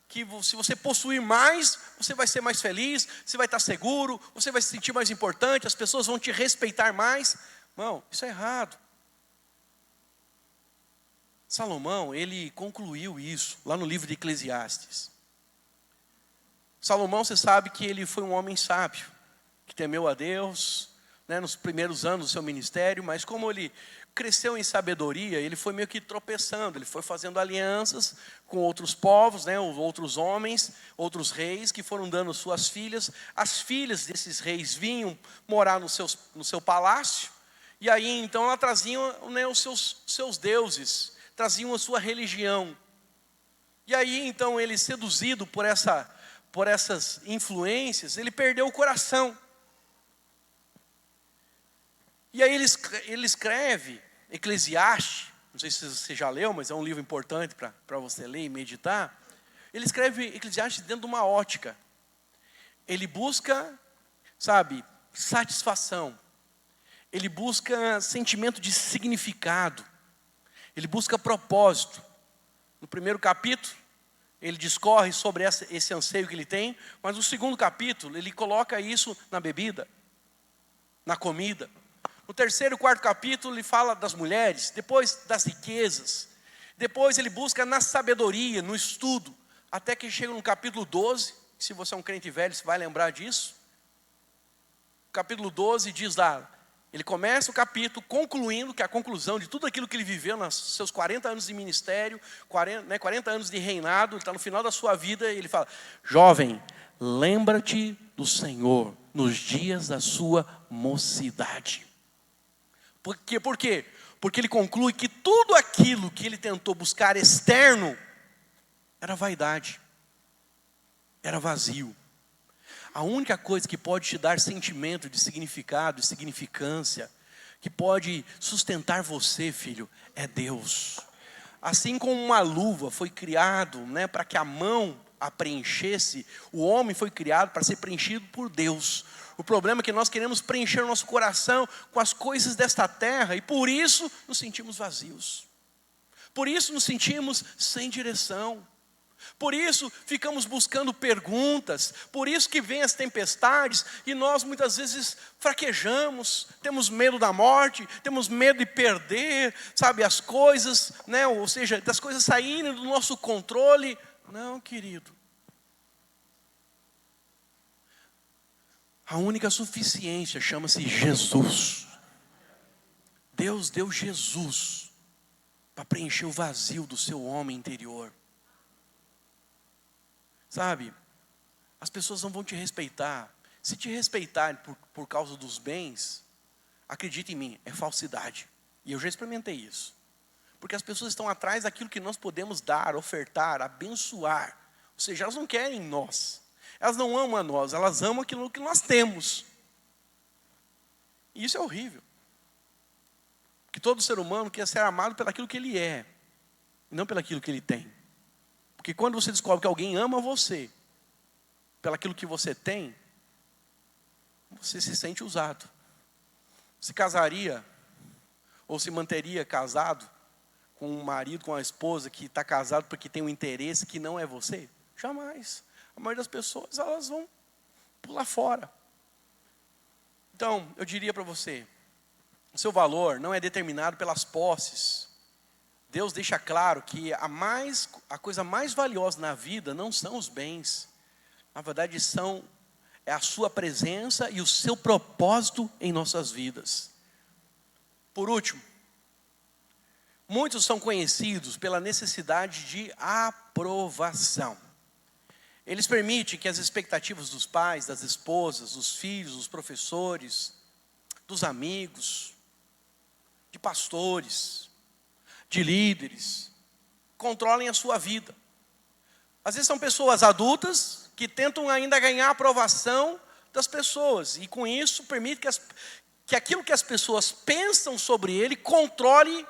que se você possuir mais, você vai ser mais feliz, você vai estar seguro, você vai se sentir mais importante, as pessoas vão te respeitar mais. Não, isso é errado. Salomão, ele concluiu isso lá no livro de Eclesiastes. Salomão, você sabe que ele foi um homem sábio, que temeu a Deus, nos primeiros anos do seu ministério, mas como ele cresceu em sabedoria, ele foi meio que tropeçando, ele foi fazendo alianças com outros povos, os outros homens, outros reis que foram dando suas filhas. As filhas desses reis vinham morar no seu palácio, e aí então ela traziam os seus deuses, traziam a sua religião. E aí então ele, seduzido por essas influências, ele perdeu o coração. E aí ele escreve Eclesiastes, não sei se você já leu, mas é um livro importante para você ler e meditar. Ele escreve Eclesiastes dentro de uma ótica. Ele busca, satisfação. Ele busca sentimento de significado. Ele busca propósito. No primeiro capítulo, ele discorre sobre esse anseio que ele tem, mas no segundo capítulo, ele coloca isso na bebida, na comida. No terceiro e quarto capítulo, ele fala das mulheres, depois das riquezas, depois ele busca na sabedoria, no estudo, até que chega no capítulo 12, se você é um crente velho, você vai lembrar disso. O capítulo 12 diz lá, ele começa o capítulo concluindo, que é a conclusão de tudo aquilo que ele viveu nos seus 40 anos de ministério, 40 anos de reinado, ele está no final da sua vida, e ele fala, jovem, lembra-te do Senhor nos dias da sua mocidade. Por quê? Porque ele conclui que tudo aquilo que ele tentou buscar externo era vaidade, era vazio. A única coisa que pode te dar sentimento de significado, de significância, que pode sustentar você, filho, é Deus. Assim como uma luva foi criado, para que a mão a preenchesse, o homem foi criado para ser preenchido por Deus. O problema é que nós queremos preencher o nosso coração com as coisas desta terra e por isso nos sentimos vazios. Por isso nos sentimos sem direção. Por isso ficamos buscando perguntas. Por isso que vem as tempestades e nós muitas vezes fraquejamos. Temos medo da morte, temos medo de perder, as coisas, ou seja, das coisas saírem do nosso controle. Não, querido. A única suficiência chama-se Jesus. Deus deu Jesus para preencher o vazio do seu homem interior. As pessoas não vão te respeitar. Se te respeitarem por causa dos bens, acredite em mim, é falsidade. E eu já experimentei isso. Porque as pessoas estão atrás daquilo que nós podemos dar, ofertar, abençoar. Ou seja, elas não querem nós. Elas não amam a nós, elas amam aquilo que nós temos. E isso é horrível. Que todo ser humano quer ser amado pelaquilo que ele é, e não pelaquilo que ele tem. Porque quando você descobre que alguém ama você, pelaquilo que você tem, você se sente usado. Se casaria, ou se manteria casado, com um marido, com uma esposa que está casado porque tem um interesse que não é você? Jamais. A maioria das pessoas, elas vão pular fora. Então, eu diria para você, o seu valor não é determinado pelas posses. Deus deixa claro que a coisa mais valiosa na vida não são os bens. Na verdade, é a sua presença e o seu propósito em nossas vidas. Por último, muitos são conhecidos pela necessidade de aprovação. Eles permitem que as expectativas dos pais, das esposas, dos filhos, dos professores, dos amigos, de pastores, de líderes, controlem a sua vida. Às vezes são pessoas adultas que tentam ainda ganhar a aprovação das pessoas. E com isso permite que aquilo que as pessoas pensam sobre ele controle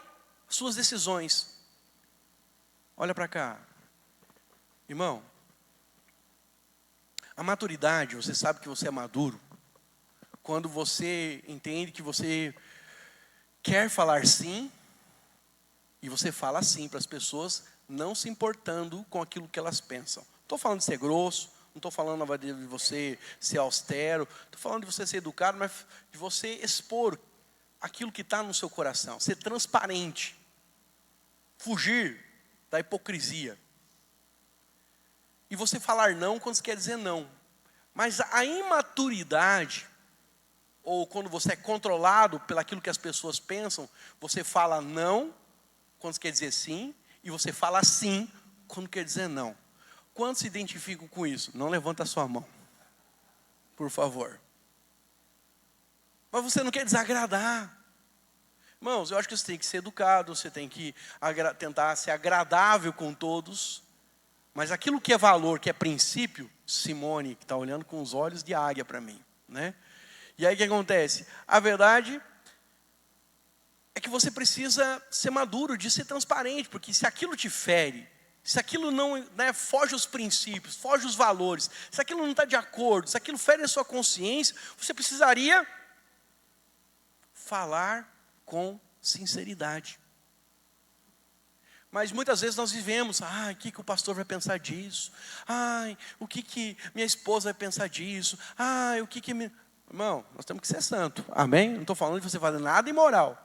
suas decisões. Olha para cá. Irmão, a maturidade, você sabe que você é maduro quando você entende que você quer falar sim, e você fala sim para as pessoas, não se importando com aquilo que elas pensam. Não estou falando de ser grosso, não estou falando de você ser austero, estou falando de você ser educado, mas de você expor aquilo que está no seu coração, ser transparente, fugir da hipocrisia. E você falar não quando você quer dizer não. Mas a imaturidade, ou quando você é controlado pelaquilo que as pessoas pensam, você fala não quando você quer dizer sim, e você fala sim quando quer dizer não. Quantos se identificam com isso? Não levanta a sua mão, por favor. Mas você não quer desagradar. Irmãos, eu acho que você tem que ser educado, você tem que tentar ser agradável com todos. Mas aquilo que é valor, que é princípio, Simone, que está olhando com os olhos de águia para mim, né? E aí o que acontece? A verdade é que você precisa ser maduro, de ser transparente, porque se aquilo te fere, se aquilo não, foge os princípios, foge os valores, se aquilo não está de acordo, se aquilo fere a sua consciência, você precisaria falar com sinceridade. Mas muitas vezes nós vivemos, o que o pastor vai pensar disso? O que minha esposa vai pensar disso? Irmão, nós temos que ser santo, amém? Não estou falando de você fazer nada imoral.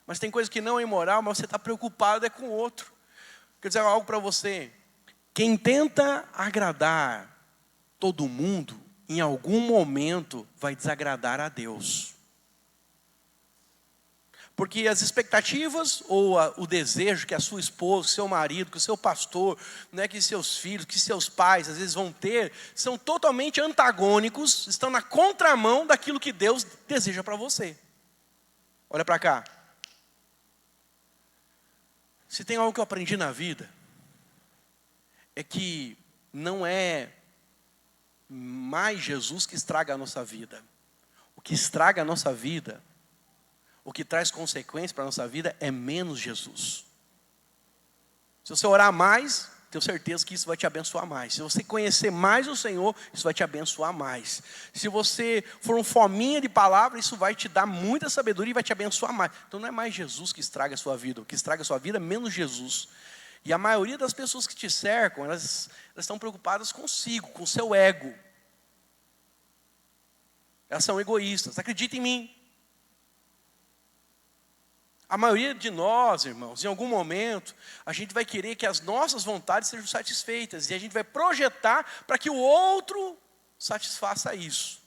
Mas tem coisa que não é imoral, mas você está preocupado com o outro. Quer dizer algo para você. Quem tenta agradar todo mundo, em algum momento vai desagradar a Deus. Porque as expectativas ou o desejo que a sua esposa, que seu marido, que o seu pastor, que seus filhos, que seus pais às vezes vão ter, são totalmente antagônicos, estão na contramão daquilo que Deus deseja para você. Olha para cá. Se tem algo que eu aprendi na vida, é que não é mais Jesus que estraga a nossa vida. O que estraga a nossa vida, o que traz consequências para a nossa vida é menos Jesus. Se você orar mais, tenho certeza que isso vai te abençoar mais. Se você conhecer mais o Senhor, isso vai te abençoar mais. Se você for um fominha de palavra, isso vai te dar muita sabedoria e vai te abençoar mais. Então não é mais Jesus que estraga a sua vida. O que estraga a sua vida é menos Jesus. E a maioria das pessoas que te cercam, elas estão preocupadas consigo, com o seu ego. Elas são egoístas. Acredita em mim. A maioria de nós, irmãos, em algum momento, a gente vai querer que as nossas vontades sejam satisfeitas. E a gente vai projetar para que o outro satisfaça isso.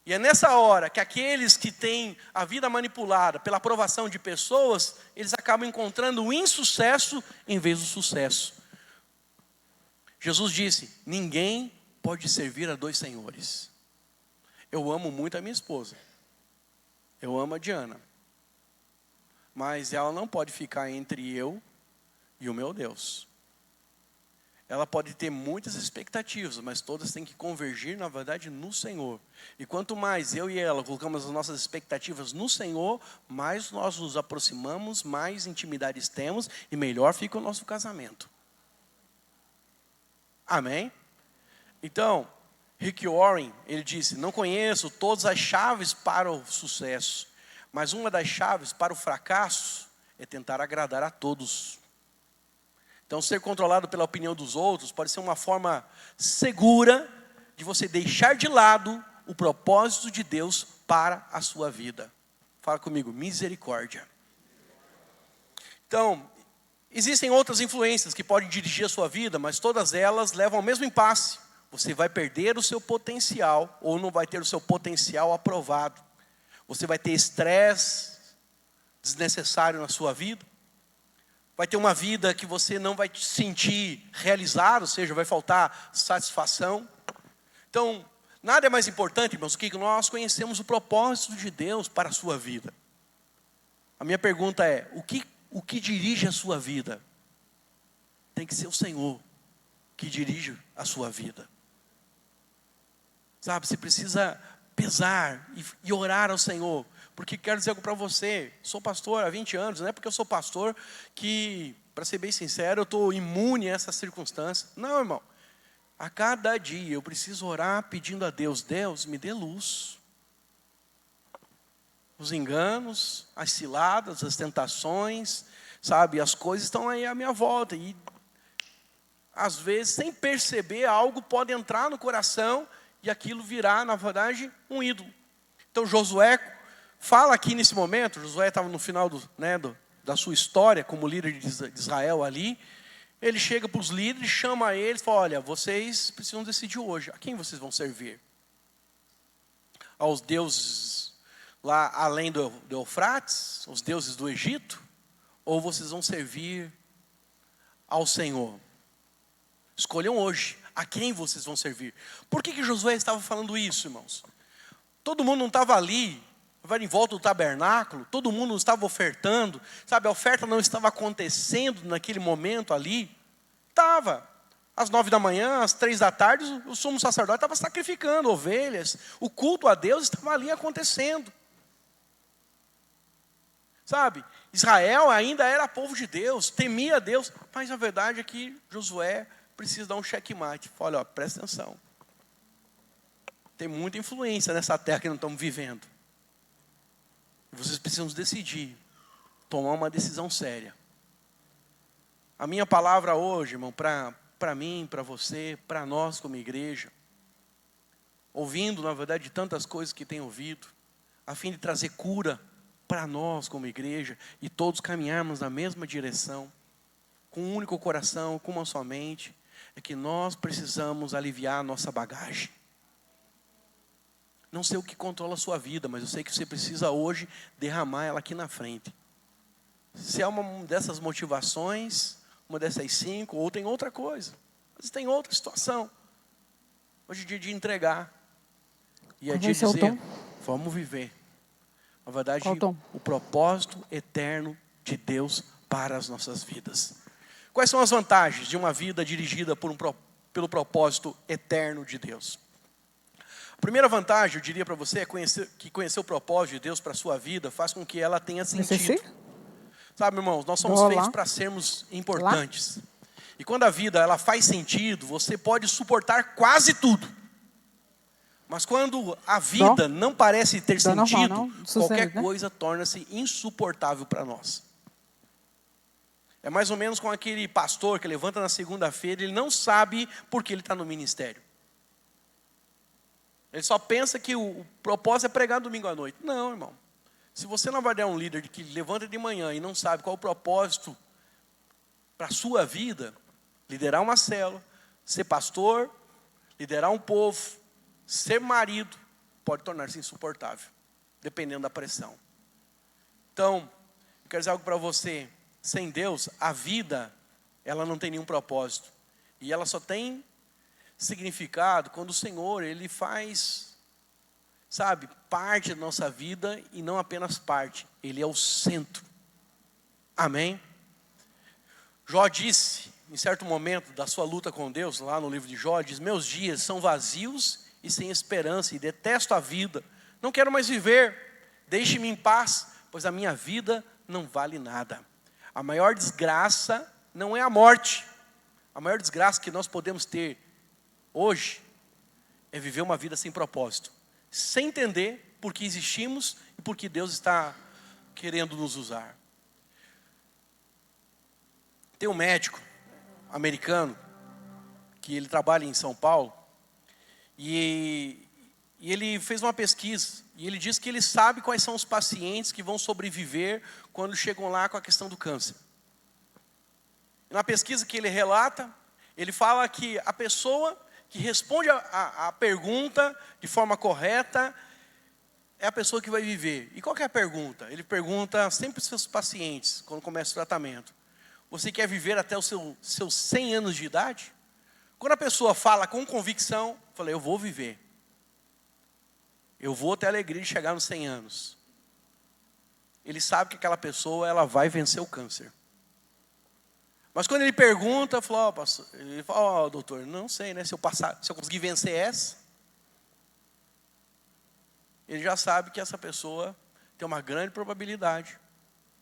E é nessa hora que aqueles que têm a vida manipulada pela aprovação de pessoas, eles acabam encontrando o insucesso em vez do sucesso. Jesus disse, ninguém pode servir a dois senhores. Eu amo muito a minha esposa. Eu amo a Diana. Mas ela não pode ficar entre eu e o meu Deus. Ela pode ter muitas expectativas, mas todas têm que convergir, na verdade, no Senhor. E quanto mais eu e ela colocamos as nossas expectativas no Senhor, mais nós nos aproximamos, mais intimidades temos e melhor fica o nosso casamento. Amém? Então, Rick Warren, ele disse: não conheço todas as chaves para o sucesso, mas uma das chaves para o fracasso é tentar agradar a todos. Então, ser controlado pela opinião dos outros pode ser uma forma segura de você deixar de lado o propósito de Deus para a sua vida. Fala comigo, misericórdia. Então, existem outras influências que podem dirigir a sua vida, mas todas elas levam ao mesmo impasse. Você vai perder o seu potencial ou não vai ter o seu potencial aprovado. Você vai ter estresse desnecessário na sua vida. Vai ter uma vida que você não vai se sentir realizado, ou seja, vai faltar satisfação. Então, nada é mais importante, irmãos, do que nós conhecemos o propósito de Deus para a sua vida. A minha pergunta é, o que dirige a sua vida? Tem que ser o Senhor que dirige a sua vida. Sabe, você precisa pesar e orar ao Senhor. Porque quero dizer algo para você, sou pastor há 20 anos, não é porque eu sou pastor que, para ser bem sincero, eu estou imune a essas circunstâncias. Não, irmão. A cada dia eu preciso orar pedindo a Deus, Deus, me dê luz. Os enganos, as ciladas, as tentações, sabe, as coisas estão aí à minha volta. E, às vezes, sem perceber, algo pode entrar no coração e aquilo virar, na verdade, um ídolo. Então, Josué fala aqui nesse momento, Josué estava no final da sua história como líder de Israel ali. Ele chega para os líderes, chama eles e fala: olha, vocês precisam decidir hoje, a quem vocês vão servir? Aos deuses lá além do Eufrates, os deuses do Egito? Ou vocês vão servir ao Senhor? Escolham hoje, a quem vocês vão servir. Por que Josué estava falando isso, irmãos? Todo mundo não estava ali, em volta do tabernáculo, todo mundo não estava ofertando, sabe, a oferta não estava acontecendo naquele momento ali. Estava, às 9 da manhã, às 3 da tarde, o sumo sacerdote estava sacrificando ovelhas, o culto a Deus estava ali acontecendo. Sabe, Israel ainda era povo de Deus, temia a Deus, mas a verdade é que Josué precisa dar um checkmate. Olha, presta atenção. Tem muita influência nessa terra que nós estamos vivendo. Vocês precisam decidir, tomar uma decisão séria. A minha palavra hoje, irmão, para mim, para você, para nós como igreja, ouvindo, na verdade, tantas coisas que tem ouvido, a fim de trazer cura para nós como igreja e todos caminharmos na mesma direção, com um único coração, com uma só mente, é que nós precisamos aliviar a nossa bagagem. Não sei o que controla a sua vida, mas eu sei que você precisa hoje derramar ela aqui na frente. Se é uma dessas motivações, uma dessas 5, ou tem outra coisa, mas tem outra situação. Hoje é dia de entregar. E é dia de dizer, vamos viver. Na verdade, o propósito eterno de Deus para as nossas vidas. Quais são as vantagens de uma vida dirigida pelo propósito eterno de Deus? A primeira vantagem, eu diria para você, é que conhecer o propósito de Deus para a sua vida faz com que ela tenha sentido. Sabe, irmãos, nós somos feitos para sermos importantes. E quando a vida ela faz sentido, você pode suportar quase tudo. Mas quando a vida não parece ter sentido, qualquer coisa torna-se insuportável para nós. É mais ou menos com aquele pastor que levanta na segunda-feira, ele não sabe por que ele está no ministério. Ele só pensa que o propósito é pregar domingo à noite. Não, irmão. Se você não vai dar um líder que levanta de manhã e não sabe qual o propósito para a sua vida, liderar uma célula, ser pastor, liderar um povo, ser marido, pode tornar-se insuportável, dependendo da pressão. Então, eu quero dizer algo para você. Sem Deus, a vida, ela não tem nenhum propósito. E ela só tem significado quando o Senhor, Ele faz sabe, parte da nossa vida e não apenas parte, Ele é o centro. Amém? Jó disse, em certo momento da sua luta com Deus, lá no livro de Jó, diz: meus dias são vazios e sem esperança, e detesto a vida, não quero mais viver, deixe-me em paz, pois a minha vida não vale nada. A maior desgraça não é a morte, a maior desgraça que nós podemos ter hoje é viver uma vida sem propósito, sem entender por que existimos e por que Deus está querendo nos usar. Tem um médico americano que ele trabalha em São Paulo e ele fez uma pesquisa e ele diz que ele sabe quais são os pacientes que vão sobreviver quando chegam lá com a questão do câncer. Na pesquisa que ele relata, ele fala que a pessoa que responde a pergunta de forma correta é a pessoa que vai viver. E qual que é a pergunta? Ele pergunta sempre para os seus pacientes, quando começa o tratamento: você quer viver até os seus 100 anos de idade? Quando a pessoa fala com convicção, eu falei: eu vou viver. Eu vou ter a alegria de chegar nos 100 anos. Ele sabe que aquela pessoa ela vai vencer o câncer. Mas quando ele pergunta, ele fala: doutor, não sei, né? Se eu conseguir vencer essa, ele já sabe que essa pessoa tem uma grande probabilidade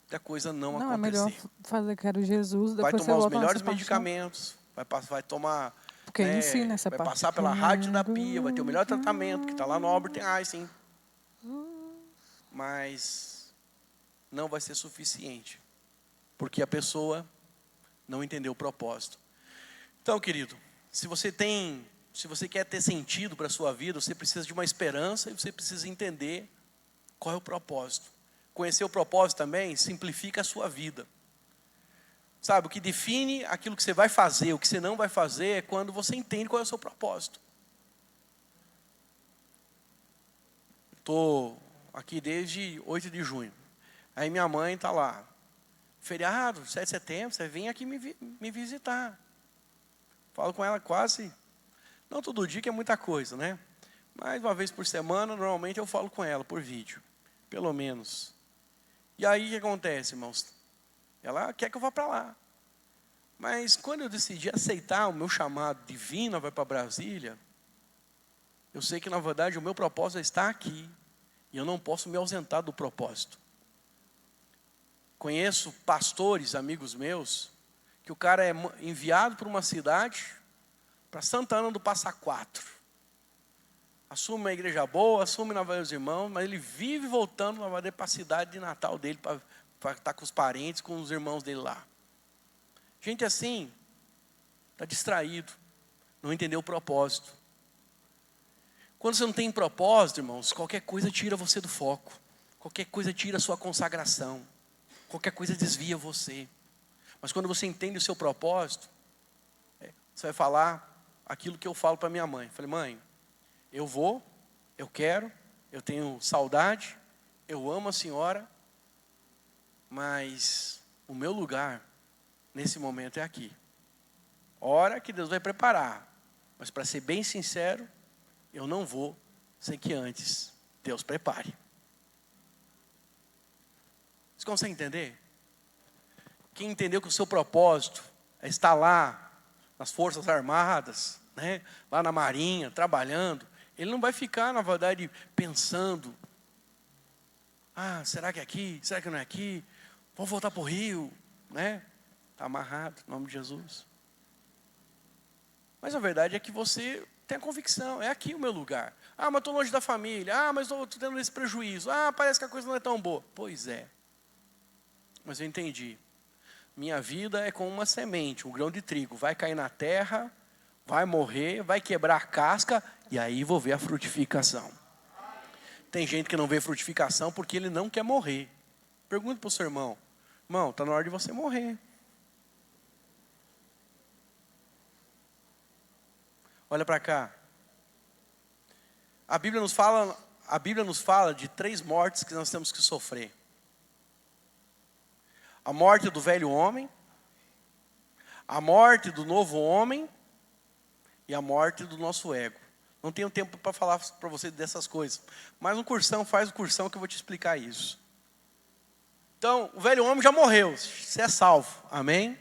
da coisa não acontecer. É melhor fazer quero Jesus, depois vai tomar você os melhores volta medicamentos, vai tomar, porque ensina essa vai parte. passar pela radioterapia, vai ter o melhor tratamento, que está lá no Albert Einstein. Mas não vai ser suficiente, porque a pessoa não entendeu o propósito. Então, querido, se você quer ter sentido para a sua vida, você precisa de uma esperança e você precisa entender qual é o propósito. Conhecer o propósito também simplifica a sua vida. Sabe, o que define aquilo que você vai fazer, o que você não vai fazer, é quando você entende qual é o seu propósito. Estou aqui desde 8 de junho. Aí minha mãe está lá. Feriado, 7 de setembro, você vem aqui me visitar. Falo com ela quase, não todo dia, que é muita coisa, né? Mas uma vez por semana, normalmente eu falo com ela por vídeo, pelo menos. E aí o que acontece, irmãos? Ela quer que eu vá para lá. Mas quando eu decidi aceitar o meu chamado divino, vai para Brasília, eu sei que na verdade o meu propósito é estar aqui. E eu não posso me ausentar do propósito. Conheço pastores, amigos meus, que o cara é enviado para uma cidade, para Santana do Passa Quatro. Assume uma igreja boa, assume na Vila dos Irmãos, mas ele vive voltando para a cidade de Natal dele, para estar com os parentes, com os irmãos dele lá. Gente assim, está distraído, não entendeu o propósito. Quando você não tem propósito, irmãos, qualquer coisa tira você do foco. Qualquer coisa tira a sua consagração. Qualquer coisa desvia você. Mas quando você entende o seu propósito, você vai falar aquilo que eu falo para minha mãe. Falei: mãe, eu vou, eu quero, eu tenho saudade, eu amo a senhora, mas o meu lugar nesse momento é aqui. Hora que Deus vai preparar. Mas para ser bem sincero, eu não vou sem que antes Deus prepare. Vocês conseguem entender? Quem entendeu que o seu propósito é estar lá nas Forças Armadas, né, lá na Marinha, trabalhando, ele não vai ficar, na verdade, pensando: ah, será que é aqui? Será que não é aqui? Vamos voltar para o Rio, né? Está amarrado, em nome de Jesus. Mas a verdade é que você tem a convicção: é aqui o meu lugar. Ah, mas estou longe da família. Ah, mas estou tendo esse prejuízo. Ah, parece que a coisa não é tão boa. Pois é. Mas eu entendi. Minha vida é como uma semente, um grão de trigo. Vai cair na terra, vai morrer, vai quebrar a casca, e aí vou ver a frutificação. Tem gente que não vê frutificação porque ele não quer morrer. Pergunta para o seu irmão: irmão, está na hora de você morrer. Olha para cá. A Bíblia nos fala de 3 mortes que nós temos que sofrer. A morte do velho homem, a morte do novo homem e a morte do nosso ego. Não tenho tempo para falar para você dessas coisas. Mas um cursão, faz o cursão que eu vou te explicar isso. Então, o velho homem já morreu, você é salvo, amém?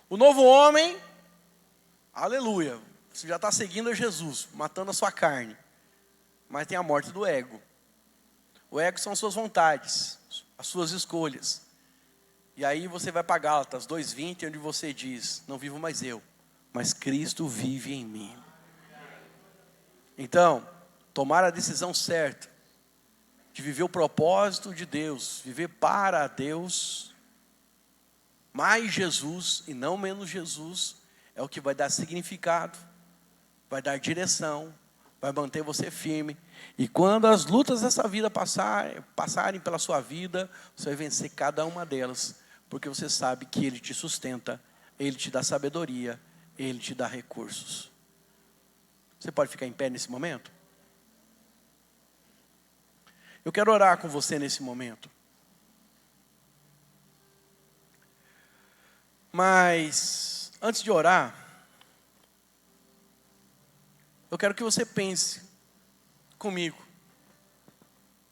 O novo homem, aleluia, você já está seguindo a Jesus, matando a sua carne. Mas tem a morte do ego. O ego são suas vontades, as suas escolhas. E aí você vai para Gálatas 2:20, onde você diz, não vivo mais eu, mas Cristo vive em mim. Então, tomar a decisão certa, de viver o propósito de Deus, viver para Deus, mais Jesus e não menos Jesus, é o que vai dar significado, vai dar direção, vai manter você firme. E quando as lutas dessa vida passarem pela sua vida, você vai vencer cada uma delas, porque você sabe que Ele te sustenta, Ele te dá sabedoria, Ele te dá recursos. Você pode ficar em pé nesse momento? Eu quero orar com você nesse momento. Mas, antes de orar, eu quero que você pense comigo.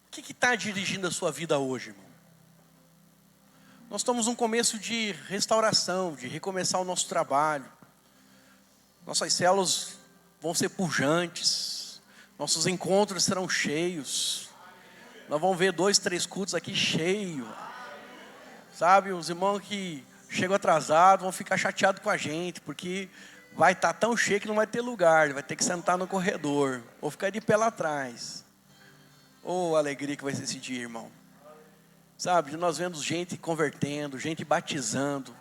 O que está dirigindo a sua vida hoje, irmão? Nós estamos num começo de restauração, de recomeçar o nosso trabalho. Nossas células vão ser pujantes. Nossos encontros serão cheios. Nós vamos ver 2, 3 cultos aqui cheios. Sabe, os irmãos que chegam atrasados vão ficar chateados com a gente, porque vai estar tão cheio que não vai ter lugar, vai ter que sentar no corredor, ou ficar de pé lá atrás. Oh, alegria que vai ser esse dia, irmão. Sabe, nós vemos gente convertendo, gente batizando.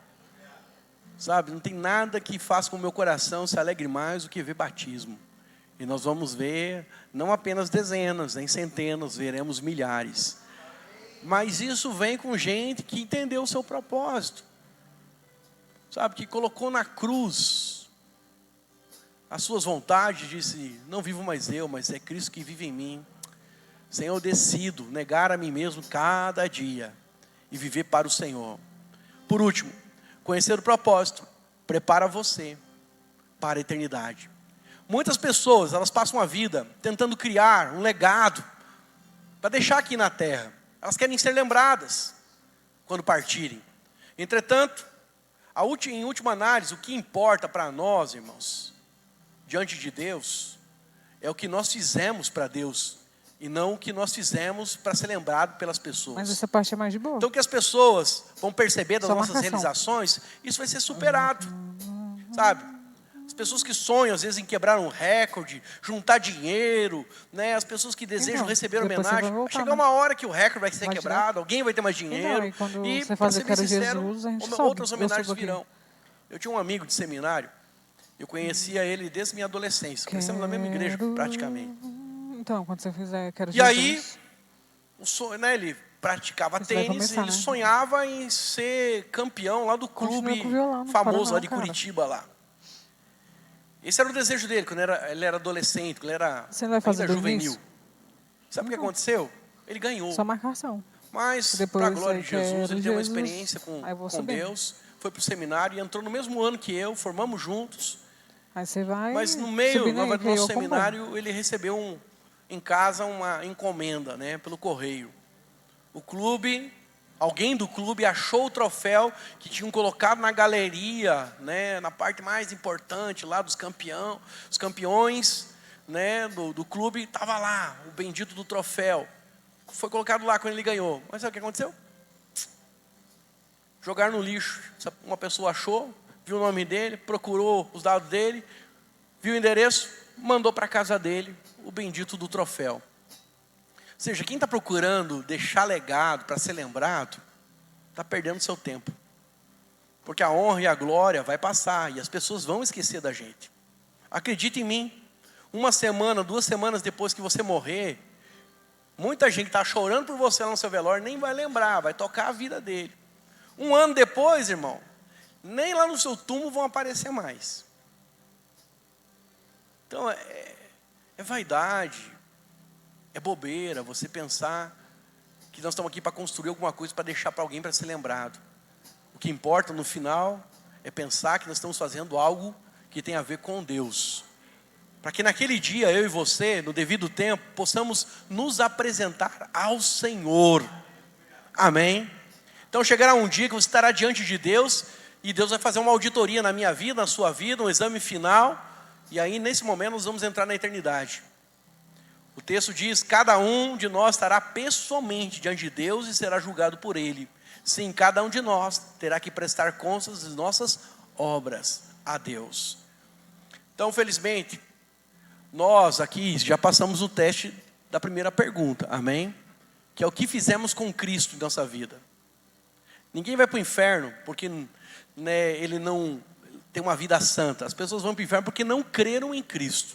Sabe, não tem nada que faça com o meu coração se alegre mais do que ver batismo. E nós vamos ver, não apenas dezenas, nem centenas, veremos milhares. Mas isso vem com gente que entendeu o seu propósito. Sabe, que colocou na cruz as suas vontades, disse, não vivo mais eu, mas é Cristo que vive em mim. Senhor, eu decido negar a mim mesmo cada dia e viver para o Senhor. Por último, conhecer o propósito prepara você para a eternidade. Muitas pessoas, elas passam a vida tentando criar um legado para deixar aqui na terra. Elas querem ser lembradas quando partirem. Entretanto, em última análise, o que importa para nós, irmãos, diante de Deus, é o que nós fizemos para Deus e não o que nós fizemos para ser lembrado pelas pessoas. Mas essa parte é mais de boa. Então, o que as pessoas vão perceber das Só nossas marcação. realizações, isso vai ser superado. Sabe? As pessoas que sonham, às vezes, em quebrar um recorde, juntar dinheiro, né? As pessoas que desejam Então, receber depois você homenagem. vai voltar, vai chegar né? uma hora que o recorde vai ser Vai quebrado, alguém vai ter mais dinheiro. e quando E, você para faz ser Eu bem Quero sincero, Jesus, a gente outras sobe. homenagens Eu subo aqui. virão. Eu tinha um amigo de seminário, eu conhecia ele desde minha adolescência. Crescemos na mesma igreja, praticamente. Então, quando você fizer Quero E Jesus. aí, o sonho, né, ele praticava Você vai tênis, começar, ele né? sonhava em ser campeão lá do Continua clube com o violão, não famoso para lá não, de cara. Curitiba lá. Esse era o desejo dele, quando ele era adolescente, quando ele era Você não vai fazer ainda do juvenil. início? Sabe o que Não. aconteceu? Ele ganhou. Só marcação. Mas, Depois para a glória eu de Jesus, quero ele teve uma Jesus, experiência com aí eu vou subindo. Deus, foi para o seminário e entrou no mesmo ano que eu, formamos juntos. Aí você vai Mas no meio subindo aí, do que eu nosso acompanho. seminário, ele recebeu em casa uma encomenda, né, pelo correio. O clube, alguém do clube achou o troféu que tinham colocado na galeria, né, na parte mais importante lá dos os campeões, né, do clube, estava lá, o bendito do troféu. Foi colocado lá quando ele ganhou. Mas sabe o que aconteceu? Jogaram no lixo. Uma pessoa achou, viu o nome dele, procurou os dados dele, viu o endereço, mandou para a casa dele o bendito do troféu. Ou seja, quem está procurando deixar legado para ser lembrado, está perdendo seu tempo. Porque a honra e a glória vai passar e as pessoas vão esquecer da gente. Acredite em mim, 1 semana, 2 semanas depois que você morrer, muita gente está chorando por você lá no seu velório, nem vai lembrar, vai tocar a vida dele. 1 ano depois, irmão, nem lá no seu túmulo vão aparecer mais. Então, é vaidade, é bobeira você pensar que nós estamos aqui para construir alguma coisa, para deixar para alguém para ser lembrado. O que importa no final é pensar que nós estamos fazendo algo que tem a ver com Deus. para que naquele dia, eu e você, no devido tempo, possamos nos apresentar ao Senhor. Amém? Então chegará um dia que você estará diante de Deus, e Deus vai fazer uma auditoria na minha vida, na sua vida, um exame final, e aí nesse momento nós vamos entrar na eternidade. O texto diz: cada um de nós estará pessoalmente diante de Deus e será julgado por Ele. Sim, cada um de nós terá que prestar contas das nossas obras a Deus. Então, felizmente, nós aqui já passamos o teste da primeira pergunta, amém? Que é o que fizemos com Cristo em nossa vida. Ninguém vai para o inferno porque ele não tem uma vida santa. As pessoas vão para o inferno porque não creram em Cristo.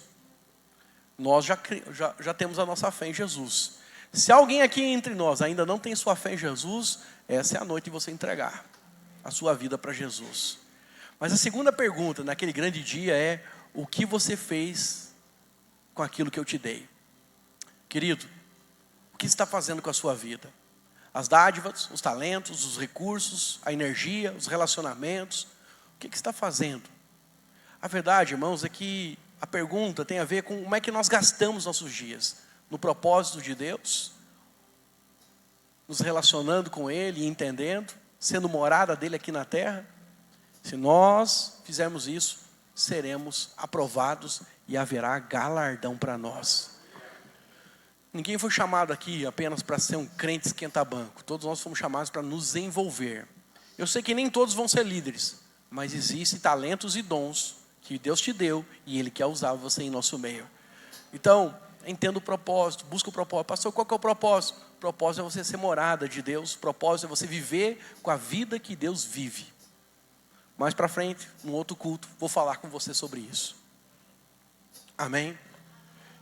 Nós já temos a nossa fé em Jesus. Se alguém aqui entre nós ainda não tem sua fé em Jesus, essa é a noite de você entregar a sua vida para Jesus. Mas a segunda pergunta naquele grande dia é: o que você fez com aquilo que eu te dei? Querido, o que você está fazendo com a sua vida? As dádivas, os talentos, os recursos, a energia, os relacionamentos, o que você está fazendo? A verdade, irmãos, é que a pergunta tem a ver com como é que nós gastamos nossos dias. No propósito de Deus, nos relacionando com Ele e entendendo, sendo morada dEle aqui na terra. Se nós fizermos isso, seremos aprovados e haverá galardão para nós. Ninguém foi chamado aqui apenas para ser um crente esquenta-banco. Todos nós fomos chamados para nos envolver. Eu sei que nem todos vão ser líderes, mas existem talentos e dons que Deus te deu e Ele quer usar você em nosso meio. Então, entenda o propósito, busca o propósito. Pastor, qual que é o propósito? O propósito é você ser morada de Deus. O propósito é você viver com a vida que Deus vive. Mais para frente, num outro culto, vou falar com você sobre isso. Amém?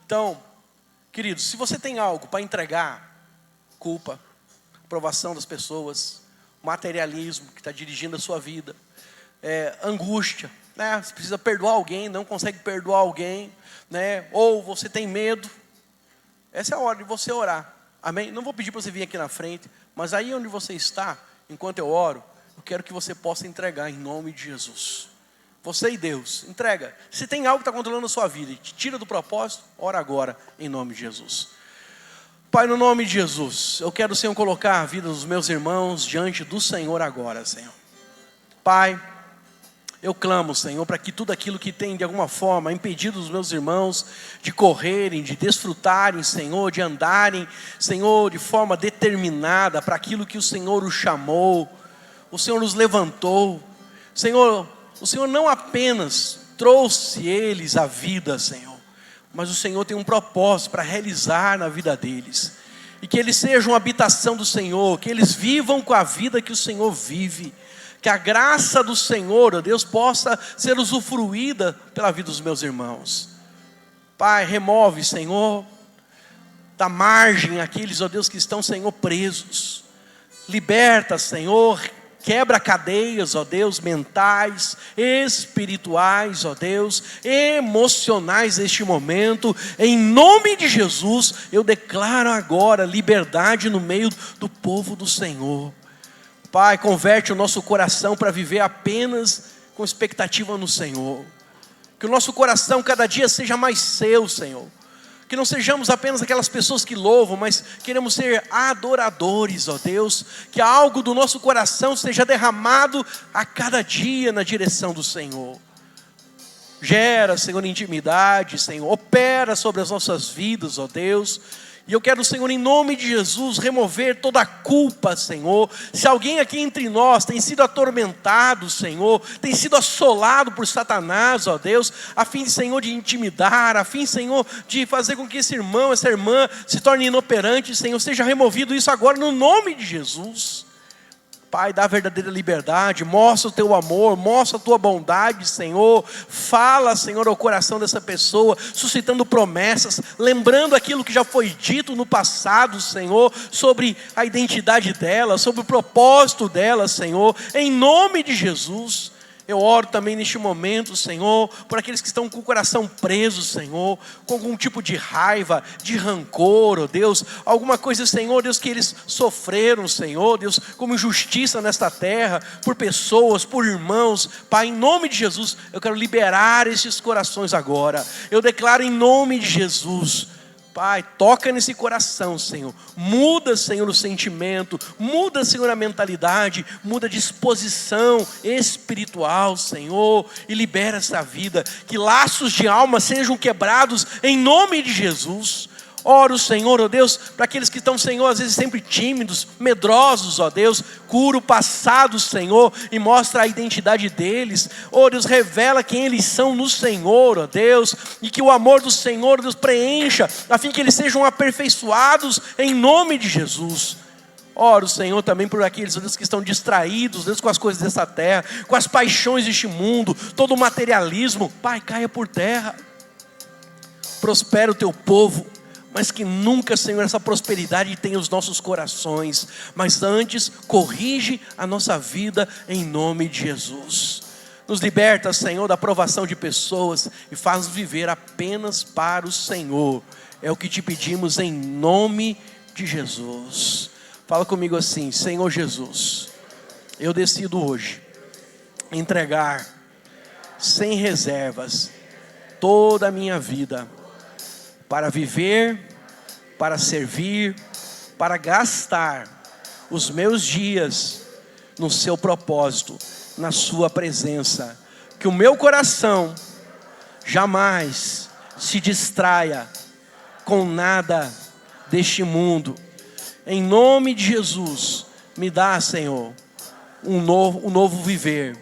Então, queridos, se você tem algo para entregar, culpa, aprovação das pessoas, materialismo que está dirigindo a sua vida, angústia, né? Você precisa perdoar alguém, não consegue perdoar alguém, né? Ou você tem medo, essa é a hora de você orar. Amém? Não vou pedir para você vir aqui na frente, mas aí onde você está, enquanto eu oro, eu quero que você possa entregar em nome de Jesus. Você e Deus, entrega. Se tem algo que está controlando a sua vida e te tira do propósito, ora agora em nome de Jesus. Pai, no nome de Jesus, eu quero, Senhor, colocar a vida dos meus irmãos diante do Senhor agora, Senhor. Pai, eu clamo, Senhor, para que tudo aquilo que tem de alguma forma impedido os meus irmãos de correrem, de desfrutarem, Senhor, de andarem, Senhor, de forma determinada para aquilo que o Senhor os chamou, o Senhor os levantou. Senhor, o Senhor não apenas trouxe eles à vida, Senhor, mas o Senhor tem um propósito para realizar na vida deles. E que eles sejam uma habitação do Senhor, que eles vivam com a vida que o Senhor vive. Que a graça do Senhor, ó Deus, possa ser usufruída pela vida dos meus irmãos. Pai, remove, Senhor, da margem aqueles, ó Deus, que estão, Senhor, presos. Liberta, Senhor, quebra cadeias, ó Deus, mentais, espirituais, ó Deus, emocionais neste momento. Em nome de Jesus, eu declaro agora liberdade no meio do povo do Senhor. Pai, converte o nosso coração para viver apenas com expectativa no Senhor. Que o nosso coração cada dia seja mais seu, Senhor. Que não sejamos apenas aquelas pessoas que louvam, mas queremos ser adoradores, ó Deus. Que algo do nosso coração seja derramado a cada dia na direção do Senhor. Gera, Senhor, intimidade, Senhor. Opera sobre as nossas vidas, ó Deus. E eu quero, Senhor, em nome de Jesus, remover toda a culpa, Senhor. Se alguém aqui entre nós tem sido atormentado, Senhor, tem sido assolado por Satanás, ó Deus, a fim, Senhor, de intimidar, a fim, Senhor, de fazer com que esse irmão, essa irmã se torne inoperante, Senhor, seja removido isso agora no nome de Jesus. Pai, dá verdadeira liberdade, mostra o teu amor, mostra a tua bondade, Senhor. Fala, Senhor, ao coração dessa pessoa, suscitando promessas, lembrando aquilo que já foi dito no passado, Senhor, sobre a identidade dela, sobre o propósito dela, Senhor. Em nome de Jesus, Eu oro também neste momento, Senhor, por aqueles que estão com o coração preso, Senhor, com algum tipo de raiva, de rancor, ó Deus, alguma coisa, Senhor, Deus, que eles sofreram, Senhor, Deus, como injustiça nesta terra, por pessoas, por irmãos. Pai, em nome de Jesus, eu quero liberar esses corações agora. Eu declaro em nome de Jesus, Pai, toca nesse coração, Senhor. Muda, Senhor, o sentimento. Muda, Senhor, a mentalidade. Muda a disposição espiritual, Senhor. E libera essa vida. Que laços de alma sejam quebrados em nome de Jesus. Oro, Senhor, ó Deus, para aqueles que estão, Senhor, às vezes sempre tímidos, medrosos, ó Deus. Cura o passado, Senhor, e mostra a identidade deles. Ó Deus, revela quem eles são no Senhor, ó Deus. E que o amor do Senhor, Deus, preencha, a fim que eles sejam aperfeiçoados em nome de Jesus. Oro, Senhor, também por aqueles, ó Deus, que estão distraídos, Deus, com as coisas dessa terra, com as paixões deste mundo, todo o materialismo. Pai, caia por terra. Prospera o teu povo. Mas que nunca, Senhor, essa prosperidade tenha os nossos corações. Mas antes, corrige a nossa vida em nome de Jesus. Nos liberta, Senhor, da aprovação de pessoas e faz viver apenas para o Senhor. É o que te pedimos em nome de Jesus. Fala comigo assim: Senhor Jesus, eu decido hoje entregar sem reservas toda a minha vida para viver, para servir, para gastar os meus dias no seu propósito, na sua presença. Que o meu coração jamais se distraia com nada deste mundo. Em nome de Jesus, me dá, Senhor, um novo viver.